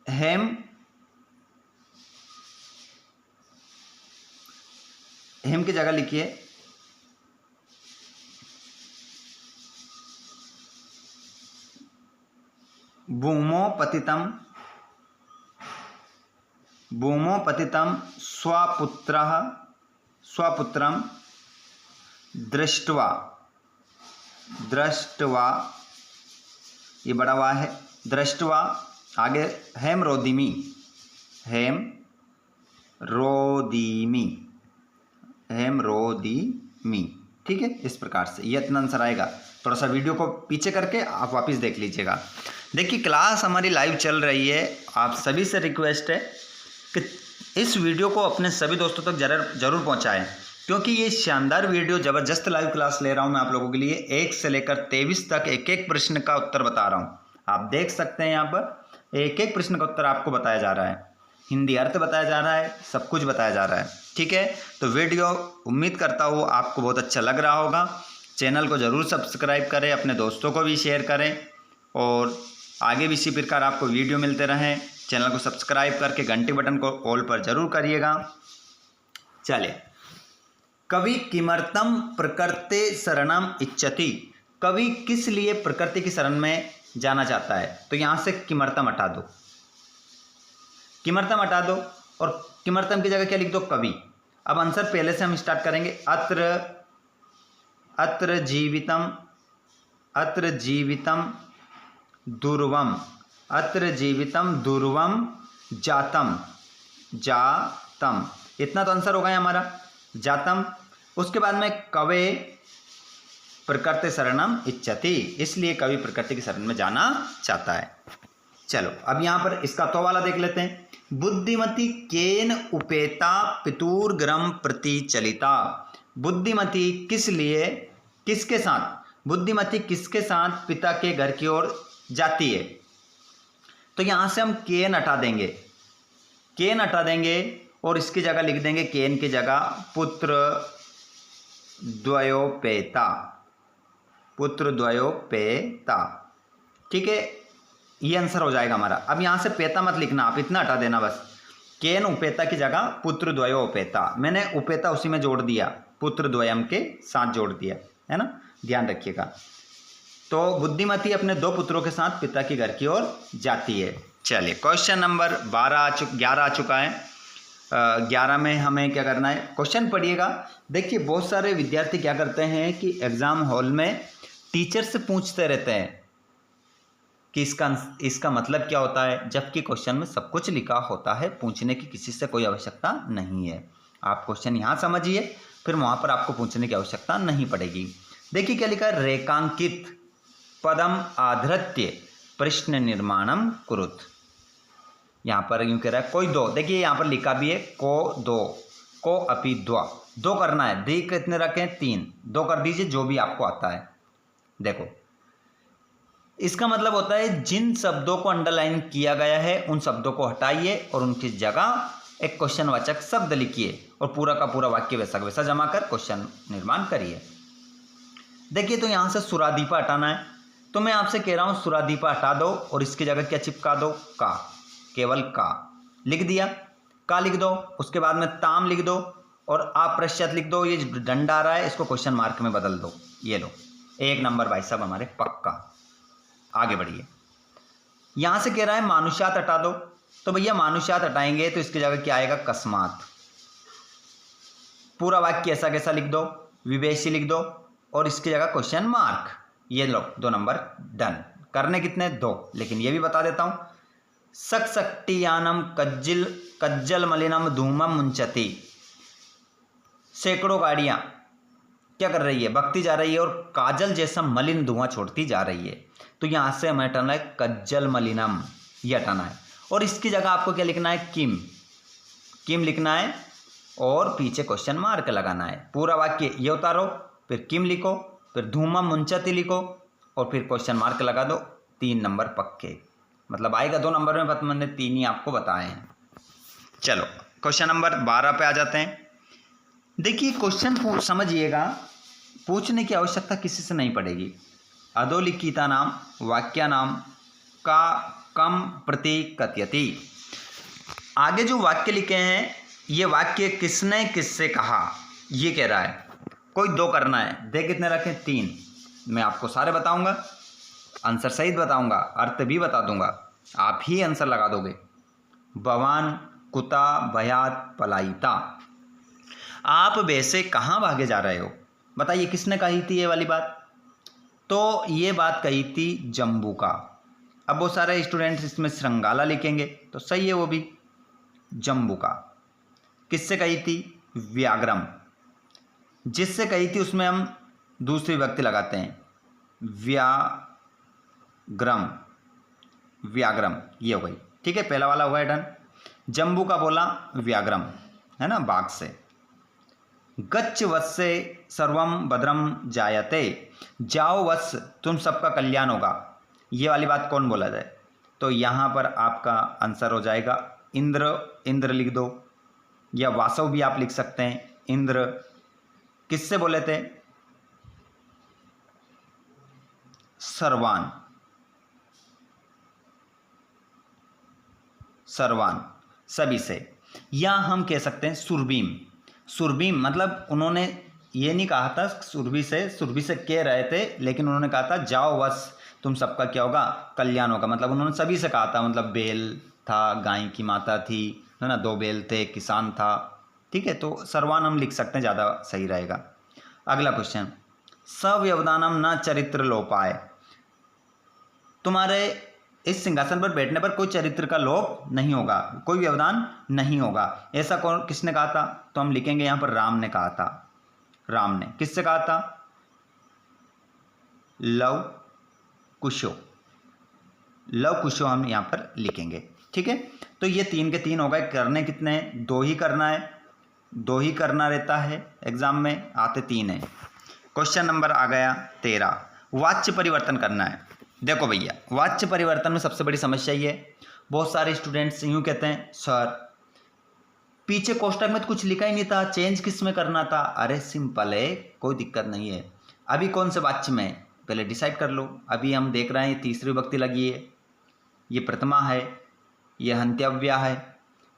हेम, हेम की जगह लिखिए भूमो पतितम, भूमो पतितम स्वपुत्रः, स्वपुत्रम दृष्ट्वा, दृष्ट्वा, ये बड़ा वाह है, दृष्ट्वा, आगे हेम रोदिमी, हेम रोदिमी, हेम रोदिमी। ठीक है, इस प्रकार से ये इतना आंसर आएगा। थोड़ा सा वीडियो को पीछे करके आप वापस देख लीजिएगा। देखिए क्लास हमारी लाइव चल रही है, आप सभी से रिक्वेस्ट है कि इस वीडियो को अपने सभी दोस्तों तक जरूर पहुंचाएं, क्योंकि ये शानदार वीडियो ज़बरदस्त लाइव क्लास ले रहा हूं मैं आप लोगों के लिए। 1 से लेकर 23 तक एक एक प्रश्न का उत्तर बता रहा हूं। आप देख सकते हैं यहाँ पर एक एक प्रश्न का उत्तर आपको बताया जा रहा है, हिंदी अर्थ बताया जा रहा है, सब कुछ बताया जा रहा है। ठीक है, तो वीडियो उम्मीद करता हूँ आपको बहुत अच्छा लग रहा होगा। चैनल को ज़रूर सब्सक्राइब करें, अपने दोस्तों को भी शेयर करें और आगे भी इसी प्रकार आपको वीडियो मिलते रहें। चैनल को सब्सक्राइब करके घंटी बटन को ऑल पर जरूर करिएगा। चलिए, कवि किमर्थम प्रकृते शरणम इच्छति, कवि किस लिए प्रकृति की शरण में जाना चाहता है? तो यहाँ से किमर्थम हटा दो, किमर्थम हटा दो और किमर्थम की जगह क्या लिख दो? कवि। अब आंसर पहले से हम स्टार्ट करेंगे। अत्र जीवितम दुर्वम, अत्र जीवितम दुर्वम जातम, जातम, इतना तो आंसर होगा हमारा, जातम। उसके बाद में कवे प्रकृति शरणम इच्छति, इसलिए कवि प्रकृति की शरण में जाना चाहता है। चलो अब यहाँ पर इसका तो वाला देख लेते हैं। बुद्धिमती केन उपेता पितुर्गृहं प्रति चलिता, बुद्धिमती किस लिए, किसके साथ, बुद्धिमती किसके साथ पिता के घर की ओर जाती है? तो यहाँ से हम केन हटा देंगे, केन हटा देंगे और इसकी जगह लिख देंगे, केन की जगह पुत्र द्वयोपेता, पुत्र द्वयोपेता। ठीक है, ये आंसर हो जाएगा हमारा। अब यहाँ से पेता मत लिखना, आप इतना हटा देना बस, केन उपेता की जगह पुत्र द्वयोपेता, मैंने उपेता उसी में जोड़ दिया, पुत्र द्वयम के साथ जोड़ दिया है ना, ध्यान रखिएगा। तो बुद्धिमती अपने दो पुत्रों के साथ पिता के घर की ओर जाती है। चलिए क्वेश्चन नंबर 11 आ चुका है। 11 में हमें क्या करना है, क्वेश्चन पढ़िएगा। देखिए बहुत सारे विद्यार्थी क्या करते हैं कि एग्जाम हॉल में टीचर से पूछते रहते हैं कि इसका मतलब क्या होता है, जबकि क्वेश्चन में सब कुछ लिखा होता है, पूछने की किसी से कोई आवश्यकता नहीं है। आप क्वेश्चन यहाँ समझिए, फिर वहाँ पर आपको पूछने की आवश्यकता नहीं पड़ेगी। देखिए क्या लिखा है, रेखांकित पदम आधृत्य प्रश्न निर्माणम कुरुत। यहाँ पर यूँ कह रहा है कोई दो, देखिए यहाँ पर लिखा भी है को दो, को अपि द्वा, दो करना है, दी कितने रखें 3, दो कर दीजिए जो भी आपको आता है। देखो इसका मतलब होता है जिन शब्दों को अंडरलाइन किया गया है उन शब्दों को हटाइए और उनकी जगह एक क्वेश्चनवाचक शब्द लिखिए और पूरा का पूरा वाक्य वैसा का वैसा जमा कर क्वेश्चन निर्माण करिए। देखिए तो यहाँ से सुरादीपा हटाना है, तो मैं आपसे कह रहा हूँ सुरादीपा हटा दो और इसकी जगह क्या चिपका दो, का, केवल का लिख दिया, का लिख दो, उसके बाद में ताम लिख दो और अप्रश्यत लिख दो। ये डंडा आ रहा है इसको क्वेश्चन मार्क में बदल दो, ये लो 1 नंबर भाई साहब हमारे पक्का। आगे बढ़िए, यहां से कह रहा है मानुष्यात हटा दो, तो भैया मानुष्यात हटाएंगे तो इसकी जगह क्या आएगा, कस्मात। पूरा वाक्य ऐसा कैसा लिख दो, विवेशी लिख दो और इसकी जगह क्वेश्चन मार्क, ये लो 2 नंबर डन। करने कितने 2, लेकिन ये भी बता देता हूं, सक्सक्टियानम कज्जल मलिनम धूमम मुंचती, सैकड़ों गाड़ियां क्या कर रही है, भगती जा रही है और काजल जैसा मलिन धुआं छोड़ती जा रही है। तो यहां से हमें हटाना है कज्जल मलिनम, ये हटाना है और इसकी जगह आपको क्या लिखना है, किम, किम लिखना है और पीछे क्वेश्चन मार्क लगाना है। पूरा वाक्य ये उतारो, फिर किम लिखो, फिर धूमम मुंचती लिखो और फिर क्वेश्चन मार्क लगा दो। 3 नंबर पक्के, मतलब आएगा 2 नंबर में, बस मैंने 3 ही आपको बताए हैं। चलो क्वेश्चन नंबर 12 पे आ जाते हैं। देखिए क्वेश्चन समझिएगा, पूछने की आवश्यकता किसी से नहीं पड़ेगी। अधोलिखिता नाम वाक्या नाम का कम प्रति कथयति, आगे जो वाक्य लिखे हैं ये वाक्य किसने किससे कहा ये कह रहा है। कोई 2 करना है, दे कितने रखें 3, मैं आपको सारे बताऊंगा, आंसर सहित बताऊंगा, अर्थ भी बता दूंगा, आप ही आंसर लगा दोगे। भवान कुता भयात पलायिता, आप वैसे कहाँ भागे जा रहे हो, बताइए किसने कही थी ये वाली बात, तो ये बात कही थी जम्बू का। अब वो सारे स्टूडेंट्स इसमें श्रृंगाला लिखेंगे तो सही है, वो भी जम्बू का। किससे कही थी, व्याग्रम, जिससे कही थी उसमें हम दूसरी विभक्ति लगाते हैं, व्याग्रम, व्याग्रम, ये हो गई। ठीक है, पहला वाला हुआ है डन। जम्बू का बोला व्याग्रम है ना, बाघ से। गच्छ वत्से सर्वम भद्रम जायते, जाओ वत्स तुम सबका कल्याण होगा, ये वाली बात कौन बोला जाए, तो यहाँ पर आपका आंसर हो जाएगा इंद्र। इंद्र लिख दो, या वासव भी आप लिख सकते हैं। इंद्र किससे बोले थे, सर्वान। सर्वान सभी से। या हम कह सकते हैं सुरभीम। सुरभीम मतलब उन्होंने ये नहीं कहा था सुरभि से कह रहे थे, लेकिन उन्होंने कहा था जाओ बस तुम सबका क्या होगा, कल्याण होगा। मतलब उन्होंने सभी से कहा था, मतलब बैल था, गाय की माता थी, है ना, 2 बैल थे, किसान था, ठीक है। तो सर्वान हम लिख सकते हैं, ज़्यादा सही रहेगा। अगला क्वेश्चन, सव्यवधानम न चरित्र लोपाय। तुम्हारे इस सिंहासन पर बैठने पर कोई चरित्र का लोप नहीं होगा, कोई व्यवधान नहीं होगा। ऐसा कौन किसने कहा था, तो हम लिखेंगे यहाँ पर राम ने कहा था। राम ने किससे कहा था, लव कुशो। लव कुशो हम यहाँ पर लिखेंगे, ठीक है। तो ये 3 के 3 हो गए। करने कितने हैं, 2 ही करना है, 2 ही करना रहता है, एग्जाम में आते 3 है। क्वेश्चन नंबर आ गया 13, वाच्य परिवर्तन करना है। देखो भैया, वाच्य परिवर्तन में सबसे बड़ी समस्या ये, बहुत सारे स्टूडेंट्स यूँ कहते हैं सर पीछे कोष्टक में तो कुछ लिखा ही नहीं था, चेंज किस में करना था। अरे सिंपल है, कोई दिक्कत नहीं है। अभी कौन से वाच्य में पहले डिसाइड कर लो। अभी हम देख रहे हैं तीसरी विभक्ति लगी है, ये प्रथमा है, ये हंत्यव्या है।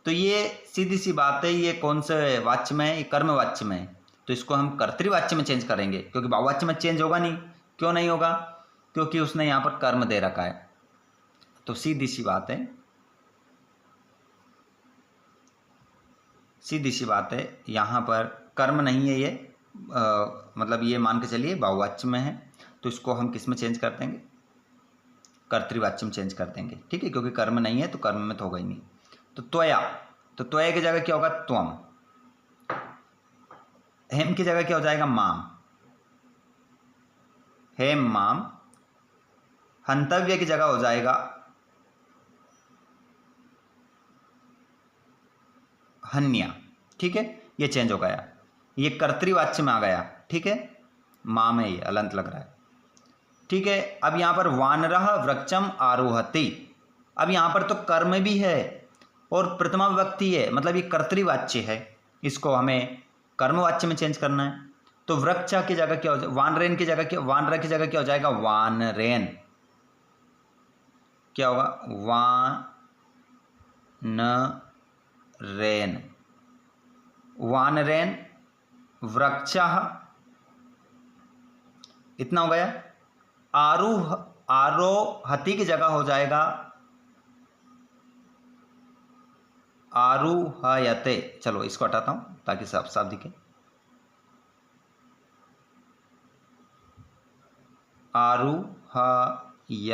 तो ये सीधी सी बात है, ये कौन से वाच्य में है, ये कर्म वाच्य में है। तो इसको हम कर्तृवाच्य में चेंज करेंगे, क्योंकि बहुवाच्य में चेंज होगा नहीं। क्यों नहीं होगा, क्योंकि उसने यहाँ पर कर्म दे रखा है। तो सीधी सी बात है, सीधी सी बात है, यहाँ पर कर्म नहीं है ये, मतलब ये मान के चलिए बहुवाच्य में है। तो इसको हम किस में चेंज कर देंगे, कर्तृवाच्य में चेंज कर देंगे, ठीक है। क्योंकि कर्म नहीं है तो कर्म में तो होगा ही नहीं। तो त्वया, तो त्वया की जगह क्या होगा, त्वम। हेम की जगह क्या हो जाएगा, माम। हेम माम। हंतव्य की जगह हो जाएगा हन्या, ठीक है। ये चेंज हो गया, ये कर्तृवाच्य में आ गया, ठीक है। माम है, ये अलंत लग रहा है, ठीक है। अब यहां पर वानरः वृक्षम आरोहति। अब यहां पर तो कर्म भी है और प्रथमा विभक्ति है, मतलब ये कर्तृवाच्य है। इसको हमें कर्मवाच्य में चेंज करना है। तो वृक्ष की जगह क्या हो जाएगा, वानरेन की जगह क्या, वानर की जगह क्या हो जाएगा, वानरेन। क्या होगा, वानरेन। वानरेन वृक्षः, इतना हो गया। आरोहति की जगह हो जाएगा आरुहयते। चलो इसको हटाता हूं ताकि साफ साफ दिखे। आरुहयते,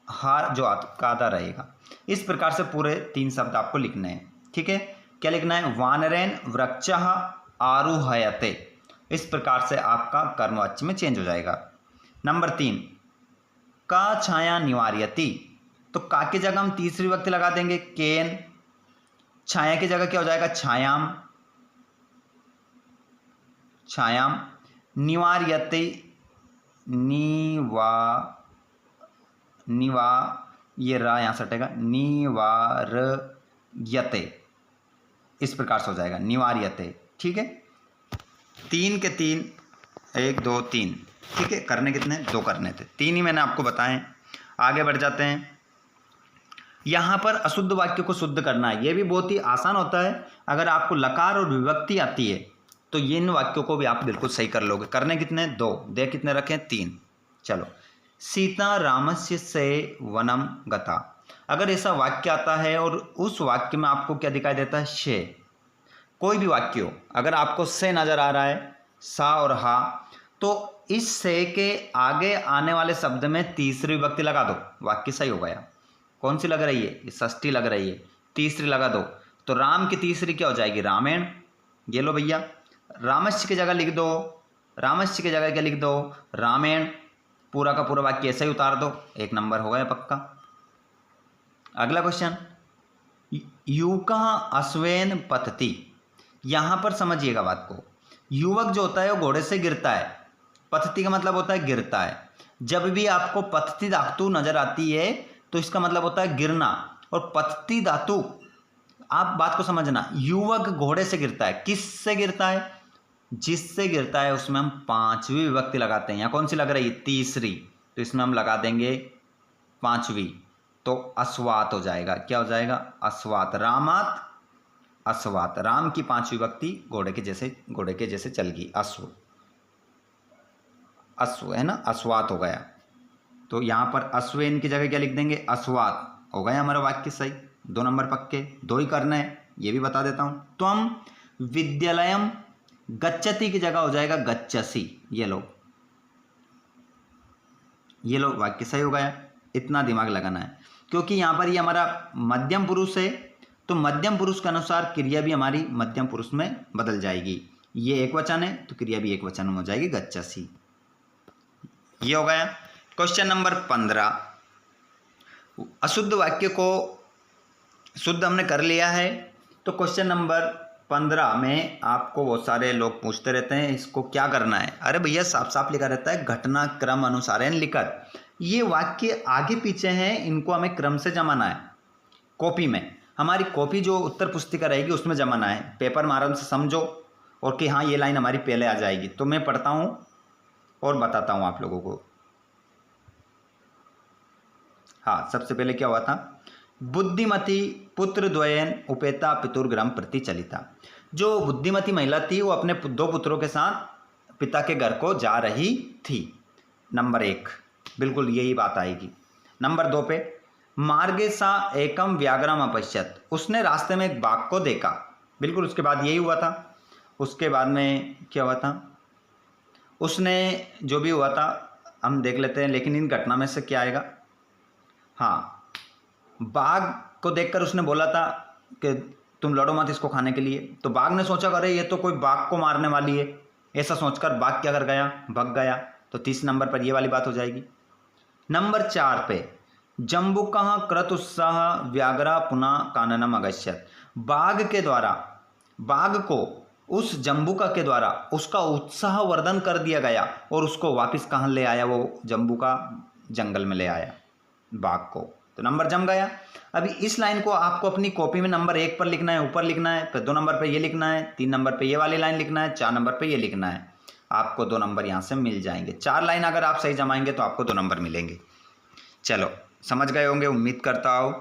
हार जो आपका आधा रहेगा। इस प्रकार से पूरे 3 शब्द आपको लिखने हैं, ठीक है। क्या लिखना है, वानरेन वृक्षः आरुहयते। इस प्रकार से आपका कर्मवाच्य में चेंज हो जाएगा। नंबर 3, का छाया निवार्यति। तो का की जगह हम तीसरी विभक्ति लगा देंगे, केन। छाया की जगह क्या हो जाएगा, छायाम। छायाम। निवार्यते, ये रा यहां से हटेगा, निवार्यते। इस प्रकार से हो जाएगा निवार्यते, ठीक है। 3 के 3, 1 2 3, ठीक है। करने कितने, 2 करने थे, 3 ही मैंने आपको बताएं। आगे बढ़ जाते हैं। यहां पर अशुद्ध वाक्य को शुद्ध करना है, यह भी बहुत ही आसान होता है। अगर आपको लकार और विभक्ति आती है तो इन वाक्यों को भी आप बिल्कुल सही कर लोगे। करने कितने, 2, दे कितने रखें, 3। चलो, सीता रामस्य से वनम गता। अगर ऐसा वाक्य आता है और उस वाक्य में आपको क्या दिखाई देता है, शे। कोई भी वाक्य हो, अगर आपको से नजर आ रहा है, सा और हा, तो इस से के आगे आने वाले शब्द में तीसरी विभक्ति लगा दो, वाक्य सही हो गया। कौन सी लग रही है, ये षष्ठी लग रही है, तीसरी लगा दो। तो राम की तीसरी क्या हो जाएगी, रामायण। ये लो भैया, रामस्य की जगह लिख दो, रामस्य की जगह क्या लिख दो, रामायण। पूरा का पूरा वाक्य ऐसा ही उतार दो, 1 नंबर हो गया पक्का। अगला क्वेश्चन, युका अश्वेन पतति। यहां पर समझिएगा बात को, युवक जो होता है वो घोड़े से गिरता है, पतति का मतलब होता है गिरता है। जब भी आपको पतति धातु नजर आती है तो इसका मतलब होता है गिरना। और पतति धातु, आप बात को समझना, युवक घोड़े से गिरता है। किस से गिरता है? जिससे गिरता है उसमें हम पांचवी विभक्ति लगाते हैं। यहाँ कौन सी लग रही है? तीसरी। तो इसमें हम लगा देंगे पांचवी, तो अस्वात हो जाएगा। क्या हो जाएगा? अस्वात। रामात अस्वात। राम की पांचवी विभक्ति घोड़े के जैसे चल गई। अश्व, अश्व है ना, अस्वात हो गया। तो यहां पर अश्वेन की जगह क्या लिख देंगे? अस्वात। हो गया हमारा वाक्य सही। 2 नंबर पक्के। 2 ही करना है, ये भी बता देता हूं। त्वम विद्यालयम गच्छति की जगह हो जाएगा गच्छसि। ये लो वाक्य सही हो गया। इतना दिमाग लगाना है, क्योंकि यहां पर ये हमारा मध्यम पुरुष है, तो मध्यम पुरुष के अनुसार क्रिया भी हमारी मध्यम पुरुष में बदल जाएगी। ये एक वचन है तो क्रिया भी एक वचन में हो जाएगी, गच्छसि। ये हो गया। क्वेश्चन नंबर 15, अशुद्ध वाक्य को शुद्ध हमने कर लिया है। तो क्वेश्चन नंबर 15 में आपको बहुत सारे लोग पूछते रहते हैं इसको क्या करना है। अरे भैया साफ साफ लिखा रहता है घटनाक्रम अनुसारेण लिखत। ये वाक्य आगे पीछे हैं, इनको हमें क्रम से जमाना है। कॉपी में, हमारी कॉपी जो उत्तर पुस्तिका रहेगी उसमें जमाना है। पेपर में आराम से समझो और कि हाँ ये लाइन हमारी पहले आ जाएगी। तो मैं पढ़ता हूँ और बताता हूँ आप लोगों को। हाँ, सबसे पहले क्या हुआ था? बुद्धिमती पुत्र द्वयन उपेता पितुर्ग्राम प्रति चलिता। जो बुद्धिमती महिला थी वो अपने 2 पुत्रों के साथ पिता के घर को जा रही थी। नंबर 1 बिल्कुल यही बात आएगी। नंबर 2 पे मार्गे सा एकम व्याघ्रम अपश्यत। उसने रास्ते में एक बाघ को देखा। बिल्कुल उसके बाद यही हुआ था। उसके बाद में क्या हुआ था? उसने जो भी हुआ था हम देख लेते हैं, लेकिन इन घटना में से क्या आएगा? हाँ, बाघ को देखकर उसने बोला था कि तुम लड़ो मत इसको खाने के लिए। तो बाघ ने सोचा अरे ये तो कोई बाघ को मारने वाली है, ऐसा सोचकर बाघ क्या कर गया? भाग गया। तो 30 नंबर पर ये वाली बात हो जाएगी। नंबर 4 पे जम्बुकः कृत उत्साह व्याघ्रा पुनः काननम अगच्छत्। बाघ के द्वारा, बाघ को उस जम्बुका के द्वारा उसका उत्साह वर्धन कर दिया गया और उसको वापस कहाँ ले आया? वो जम्बुका जंगल में ले आया बाघ को। तो नंबर जम गया। अभी इस लाइन को आपको अपनी कॉपी में नंबर 1 पर लिखना है, ऊपर लिखना है, फिर 2 नंबर पर ये लिखना है, 3 नंबर पर ये वाली लाइन लिखना है, 4 नंबर पर ये लिखना है। आपको 2 नंबर यहाँ से मिल जाएंगे। 4 लाइन अगर आप सही जमाएंगे तो आपको 2 नंबर मिलेंगे। चलो, समझ गए होंगे, उम्मीद करता हूँ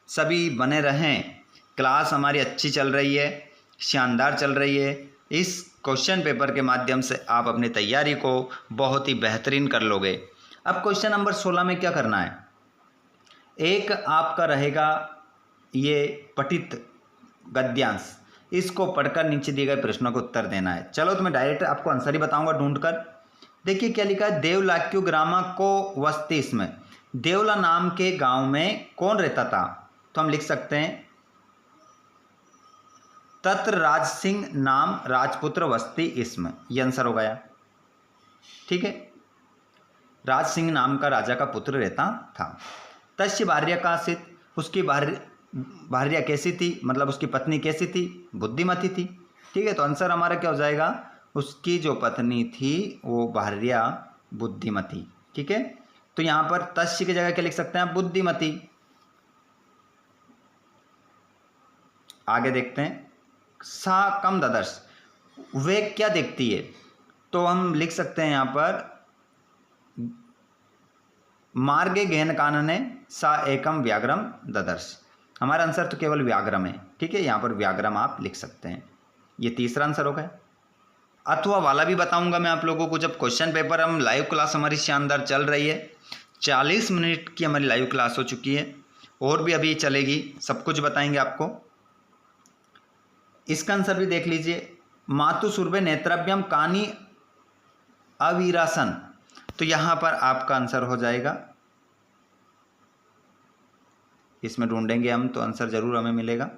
सभी बने रहें। क्लास हमारी अच्छी चल रही है, शानदार चल रही है। इस क्वेश्चन पेपर के माध्यम से आप अपनी तैयारी को बहुत ही बेहतरीन कर लोगे। अब क्वेश्चन नंबर 16 में क्या करना है? एक आपका रहेगा ये पठित गद्यांश, इसको पढ़कर नीचे दिए गए प्रश्नों का उत्तर देना है। चलो तो मैं डायरेक्ट आपको आंसर ही बताऊंगा ढूंढकर। देखिए क्या लिखा है? देवलाक्यु ग्रामा को वस्ती। इसमें देवला नाम के गांव में कौन रहता था? तो हम लिख सकते हैं तत्र राज सिंह नाम राजपुत्र वस्ती इसमें। यह आंसर हो गया। ठीक है, राज सिंह नाम का राजा का पुत्र रहता था। तस्य भार्या कासित, उसकी भार्या कैसी थी? मतलब उसकी पत्नी कैसी थी? बुद्धिमती थी। ठीक है, तो आंसर हमारा क्या हो जाएगा? उसकी जो पत्नी थी वो भार्या बुद्धिमती। ठीक है, तो यहाँ पर तस्य की जगह क्या लिख सकते हैं? बुद्धिमती। आगे देखते हैं। सा कम ददर्श, वे क्या देखती है? तो हम लिख सकते हैं यहाँ पर मार्गे गहन कानने सा एकम व्याघ्रम ददर्श। हमारा आंसर तो केवल व्याघ्रम है। ठीक है, यहाँ पर व्याघ्रम आप लिख सकते हैं। ये तीसरा आंसर हो गया। अथवा वाला भी बताऊंगा मैं आप लोगों को जब क्वेश्चन पेपर। हम लाइव क्लास हमारी शानदार चल रही है, 40 मिनट की हमारी लाइव क्लास हो चुकी है, और भी अभी चलेगी। सब कुछ बताएंगे आपको। इसका आंसर भी देख लीजिए। मातु सुरभे नेत्रभ्यम कानी अवीरासन। तो यहाँ पर आपका आंसर हो जाएगा, इसमें ढूंढेंगे हम तो आंसर जरूर हमें मिलेगा।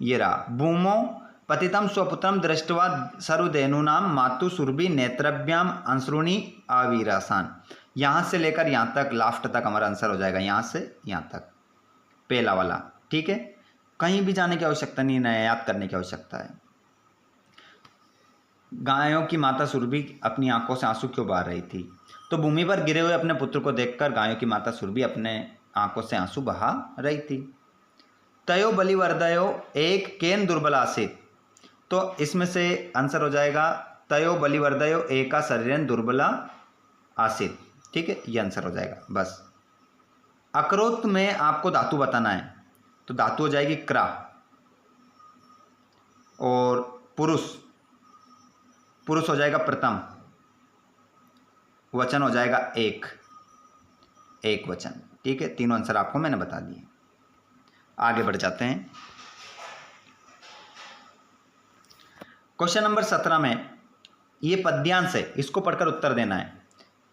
ये रहा। भूमो पतितम स्वपुत्रम दृष्टवा सर्वधेनुनाम मातु सुरभि नेत्रभ्याम अंशुणी आवीरासान। यहाँ से लेकर यहाँ तक, लास्ट तक हमारा आंसर हो जाएगा। यहाँ से यहाँ तक पहला वाला। ठीक है, कहीं भी जाने की आवश्यकता नहीं, नया याद करने की आवश्यकता है। गायों की माता सुरभि अपनी आंखों से आंसू क्यों बहा रही थी? तो भूमि पर गिरे हुए अपने पुत्र को देखकर गायों की माता सुरभि अपने आंखों से आंसू बहा रही थी। तयो बलिवर्दयो एक केन दुर्बल आसित, तो इसमें से आंसर हो जाएगा तयो बलिवर्दयो एका शरीरन दुर्बला आसित। ठीक है, ये आंसर हो जाएगा बस। अकरोत में आपको धातु बताना है, तो धातु हो जाएगी क्रा, और पुरुष हो जाएगा प्रथम, वचन हो जाएगा एक वचन। ठीक है, तीनों आंसर आपको मैंने बता दिए। आगे बढ़ जाते हैं। क्वेश्चन नंबर 17 में ये पद्यांश है, इसको पढ़कर उत्तर देना है।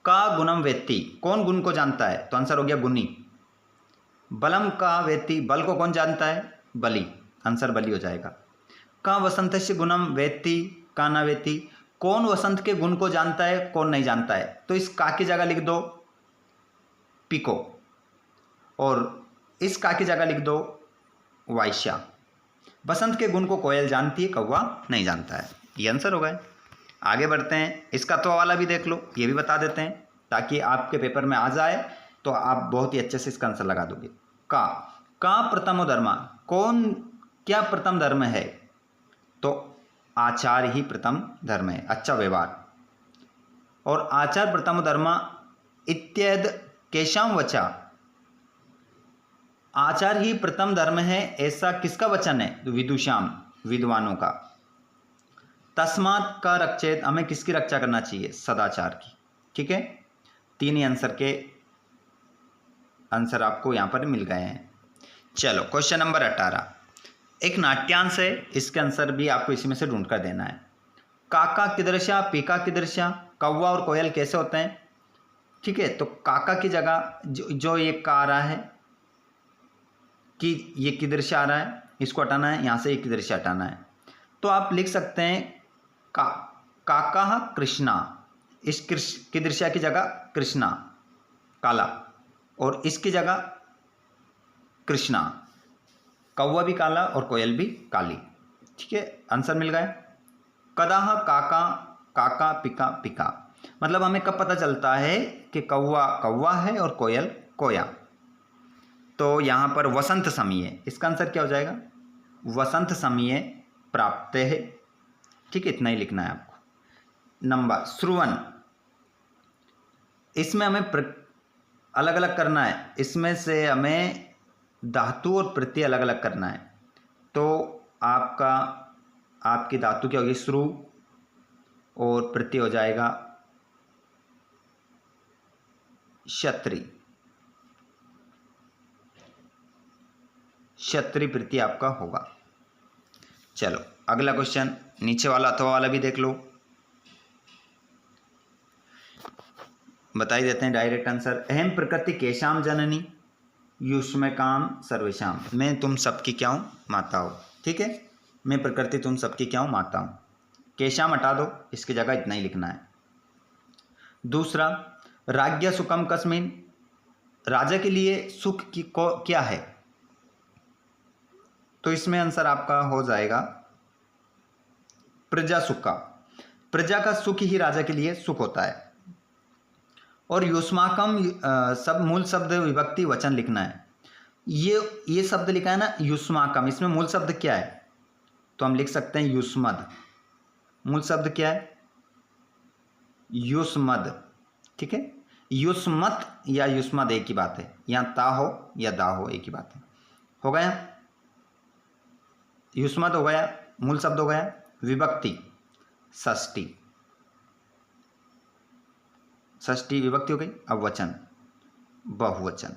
का गुणम वेत्ति, कौन गुण को जानता है? तो आंसर हो गया गुणी। बलम का वेत्ति, बल को कौन जानता है? बली, आंसर बली हो जाएगा। का वसंतस्य गुणम वेत्ति का न वेत्ति, कौन वसंत के गुण को जानता है, कौन नहीं जानता है? तो इस का की जगह लिख दो पिको, और इस का की जगह लिख दो वाइश्या। बसंत के गुण को कोयल जानती है, कौवा नहीं जानता है। ये आंसर हो गए। आगे बढ़ते हैं। इसका तो वाला भी देख लो, ये भी बता देते हैं ताकि आपके पेपर में आ जाए तो आप बहुत ही अच्छे से इसका आंसर लगा दोगे। का प्रथमो धर्म, कौन क्या प्रथम धर्म है? तो आचार ही प्रथम धर्म है, अच्छा व्यवहार। और आचार प्रथम धर्म इत्यद केशाम वचा, आचार ही प्रथम धर्म है ऐसा किसका वचन है? तो विदुषाम, विद्वानों का। तस्मात् का रक्षेत, हमें किसकी रक्षा करना चाहिए? सदाचार की। ठीक है, तीन ही आंसर के आंसर आपको यहां पर मिल गए हैं। चलो क्वेश्चन नंबर 18, एक नाट्यांश है, इसके आंसर भी आपको इसी में से ढूंढ कर देना है। काका किदृशा, पीका किदृशा, कौवा और कोयल कैसे होते हैं? ठीक है, तो काका की जगह जो ये का आ रहा है कि ये किदृशा आ रहा है, इसको हटाना है, यहाँ से ये किदृशा हटाना है। तो आप लिख सकते हैं काका कृष्णा, इस किदृशा की जगह कृष्णा काला, और इसकी जगह कृष्णा। कौवा भी काला और कोयल भी काली। ठीक है, आंसर मिल गए। कदाह काका, काका पिका पिका, मतलब हमें कब पता चलता है कि कौवा कौवा है और कोयल कोया? तो यहाँ पर वसंत समय, इसका आंसर क्या हो जाएगा? वसंत समय प्राप्त है। ठीक है, इतना ही लिखना है आपको। नंबर श्रुवन, इसमें हमें अलग अलग करना है, इसमें से हमें धातु और प्रत्यय अलग अलग करना है। तो आपकी धातु क्या होगी? श्रु, और प्रत्यय हो जाएगा क्षत्रि। क्षत्रि प्रत्यय आपका होगा। चलो अगला क्वेश्चन, नीचे वाला अथवा वाला भी देख लो, बता ही देते हैं डायरेक्ट आंसर। अहम प्रकृति केशाम जननी युष्मकाम सर्वेशाम, मैं तुम सबकी क्या हूँ? माता हो। ठीक है, मैं प्रकृति तुम सबकी क्या हूँ? माता हूँ। केशाम हटा दो, इसकी जगह इतना ही लिखना है। दूसरा, राज्ञ सुखम कस्मिन, राजा के लिए सुख की को क्या है? तो इसमें आंसर आपका हो जाएगा प्रजा सुख का। प्रजा का सुख ही राजा के लिए सुख होता है। और युष्माकम सब मूल शब्द विभक्ति वचन लिखना है। ये शब्द लिखा है ना युष्माकम, इसमें मूल शब्द क्या है? तो हम लिख सकते हैं युष्मद। मूल शब्द क्या है? युष्मद। ठीक है, युष्मत या युष्मद एक ही बात है, यहाँ ता हो या दा हो एक ही बात है। हो गया, युष्मद हो गया, मूल शब्द हो गया। विभक्ति षष्ठी, षष्ठी विभक्ति हो गई। अब वचन बहुवचन,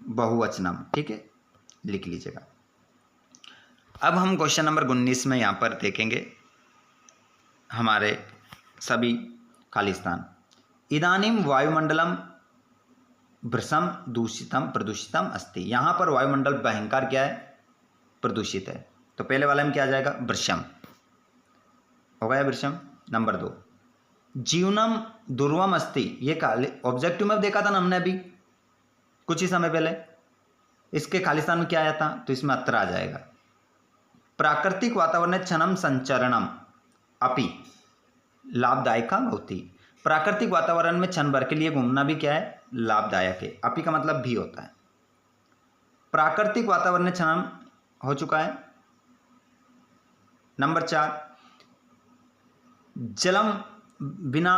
बहुवचनम। ठीक है, लिख लीजिएगा। अब हम क्वेश्चन नंबर 19 में यहाँ पर देखेंगे हमारे सभी खाली स्थान। इदानीम वायुमंडलम भ्रसम दूषितम प्रदूषितम अस्ति, यहाँ पर वायुमंडल भयंकर क्या है? प्रदूषित है। तो पहले वाले में क्या आ जाएगा? वृषम हो गया, वृषम। नंबर 2, जीवनम दुर्वम अस्ति, ये ऑब्जेक्टिव में देखा था ना हमने अभी कुछ ही समय पहले, इसके खालिस्तान में क्या आया था? तो इसमें अत्र आ जाएगा। प्राकृतिक वातावरण क्षणम संचरणम अपि लाभदायक भवति। प्राकृतिक वातावरण में क्षण भर के लिए घूमना भी क्या है, लाभदायक है। अपि का मतलब भी होता है। प्राकृतिक वातावरण क्षणम हो चुका है। नंबर 4, जलम बिना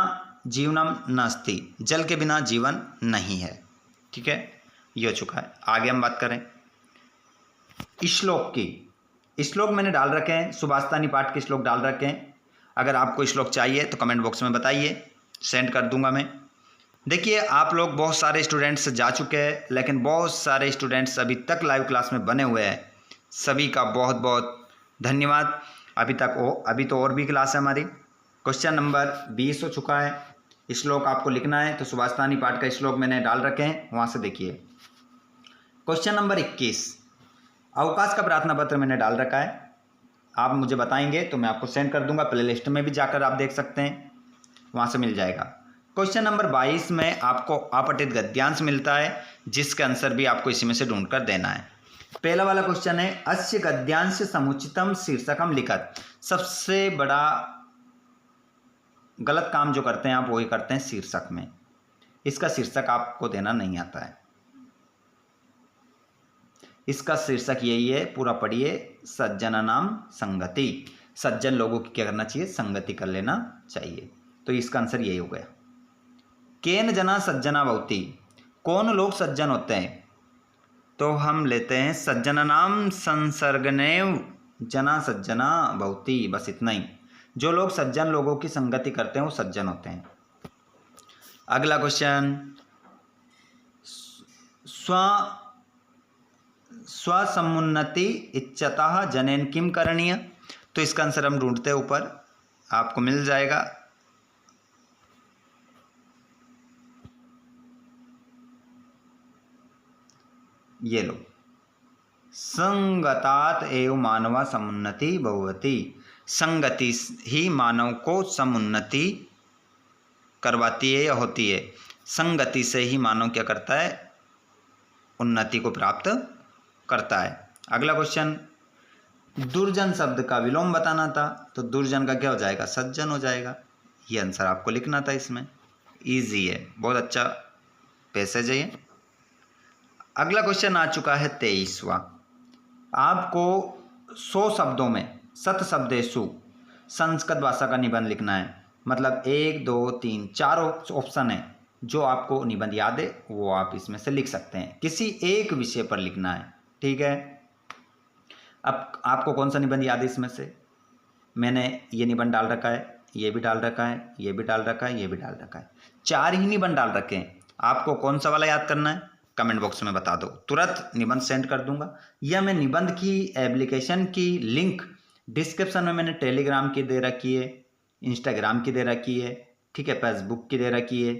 जीवनम नास्ति, जल के बिना जीवन नहीं है। ठीक है, ये हो चुका है। आगे हम बात करें श्लोक की। श्लोक मैंने डाल रखे हैं, सुभाषितानी पाठ के श्लोक डाल रखे हैं। अगर आपको श्लोक चाहिए तो कमेंट बॉक्स में बताइए, सेंड कर दूंगा मैं। देखिए, आप लोग बहुत सारे स्टूडेंट्स जा चुके हैं, लेकिन बहुत सारे स्टूडेंट्स अभी तक लाइव क्लास में बने हुए हैं। सभी का बहुत बहुत धन्यवाद। अभी तो और भी क्लास है हमारी। क्वेश्चन नंबर 20 हो चुका है। श्लोक आपको लिखना है तो सुभाषितानी पाठ का श्लोक मैंने डाल रखे हैं, वहाँ से देखिए। क्वेश्चन नंबर 21, अवकाश का प्रार्थना पत्र मैंने डाल रखा है। आप मुझे बताएंगे तो मैं आपको सेंड कर दूंगा। प्लेलिस्ट में भी जाकर आप देख सकते हैं, वहाँ से मिल जाएगा। क्वेश्चन नंबर 22 में आपको अपठित गद्यांश मिलता है, जिसका आंसर भी आपको इसी में से ढूंढ कर देना है। पहला वाला क्वेश्चन है अस्य गद्यांश समुचितम शीर्षकम लिखत। सबसे बड़ा गलत काम जो करते हैं आप वही करते हैं शीर्षक में। इसका शीर्षक आपको देना नहीं आता है। इसका शीर्षक यही है, पूरा पढ़िए। सज्जन नाम संगति, सज्जन लोगों की क्या करना चाहिए, संगति कर लेना चाहिए। तो इसका आंसर यही हो गया। केन जना सज्जना भवति, कौन लोग सज्जन होते हैं, तो हम लेते हैं सज्जन नाम संसर्गनेव जना सज्जना भवति। बस इतना ही। जो लोग सज्जन लोगों की संगति करते हैं वो सज्जन होते हैं। अगला क्वेश्चन, स्वसमुन्नति इच्छतः जनेन किम करणीय। तो इसका आंसर हम ढूंढते हैं, ऊपर आपको मिल जाएगा। ये लो, संगतात एव मानवा समुन्नति भवति। संगति ही मानव को समुन्नति करवाती है या होती है। संगति से ही मानव क्या करता है, उन्नति को प्राप्त करता है। अगला क्वेश्चन, दुर्जन शब्द का विलोम बताना था, तो दुर्जन का क्या हो जाएगा, सज्जन हो जाएगा। ये आंसर आपको लिखना था इसमें। इजी है, बहुत अच्छा पैसेज है ये। अगला क्वेश्चन आ चुका है 23वां। आपको 100 शब्दों में शत शब्देषु संस्कृत भाषा का निबंध लिखना है। मतलब 1, 2, 3, 4 ऑप्शन है। जो आपको निबंध याद है वो आप इसमें से लिख सकते हैं। किसी एक विषय पर लिखना है, ठीक है। अब आपको कौन सा निबंध याद है इसमें से? मैंने ये निबंध डाल रखा है, ये भी डाल रखा है, ये भी डाल रखा है, ये भी डाल रखा है। 4 ही निबंध डाल रखे हैं। आपको कौन सा वाला याद करना है कमेंट बॉक्स में बता दो, तुरंत निबंध सेंड कर दूंगा। या मैं निबंध की एप्लीकेशन की लिंक डिस्क्रिप्शन में मैंने टेलीग्राम की दे रखी है, इंस्टाग्राम की दे रखी है, ठीक है, फेसबुक की दे रखी है,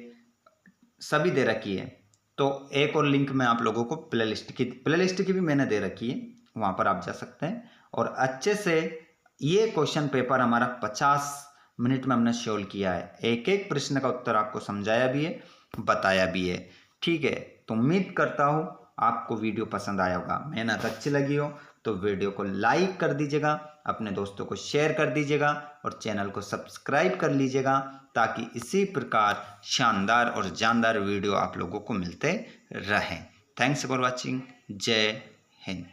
सभी दे रखी है। तो एक और लिंक मैं आप लोगों को प्लेलिस्ट की भी मैंने दे रखी है, वहाँ पर आप जा सकते हैं। और अच्छे से ये क्वेश्चन पेपर हमारा 50 मिनट में हमने सॉल्व किया है। एक एक प्रश्न का उत्तर आपको समझाया भी है, बताया भी है, ठीक है। तो उम्मीद करता हूँ आपको वीडियो पसंद आया होगा। मेहनत अच्छी लगी हो तो वीडियो को लाइक कर दीजिएगा, अपने दोस्तों को शेयर कर दीजिएगा और चैनल को सब्सक्राइब कर लीजिएगा, ताकि इसी प्रकार शानदार और जानदार वीडियो आप लोगों को मिलते रहें। Thanks for watching. जय हिंद।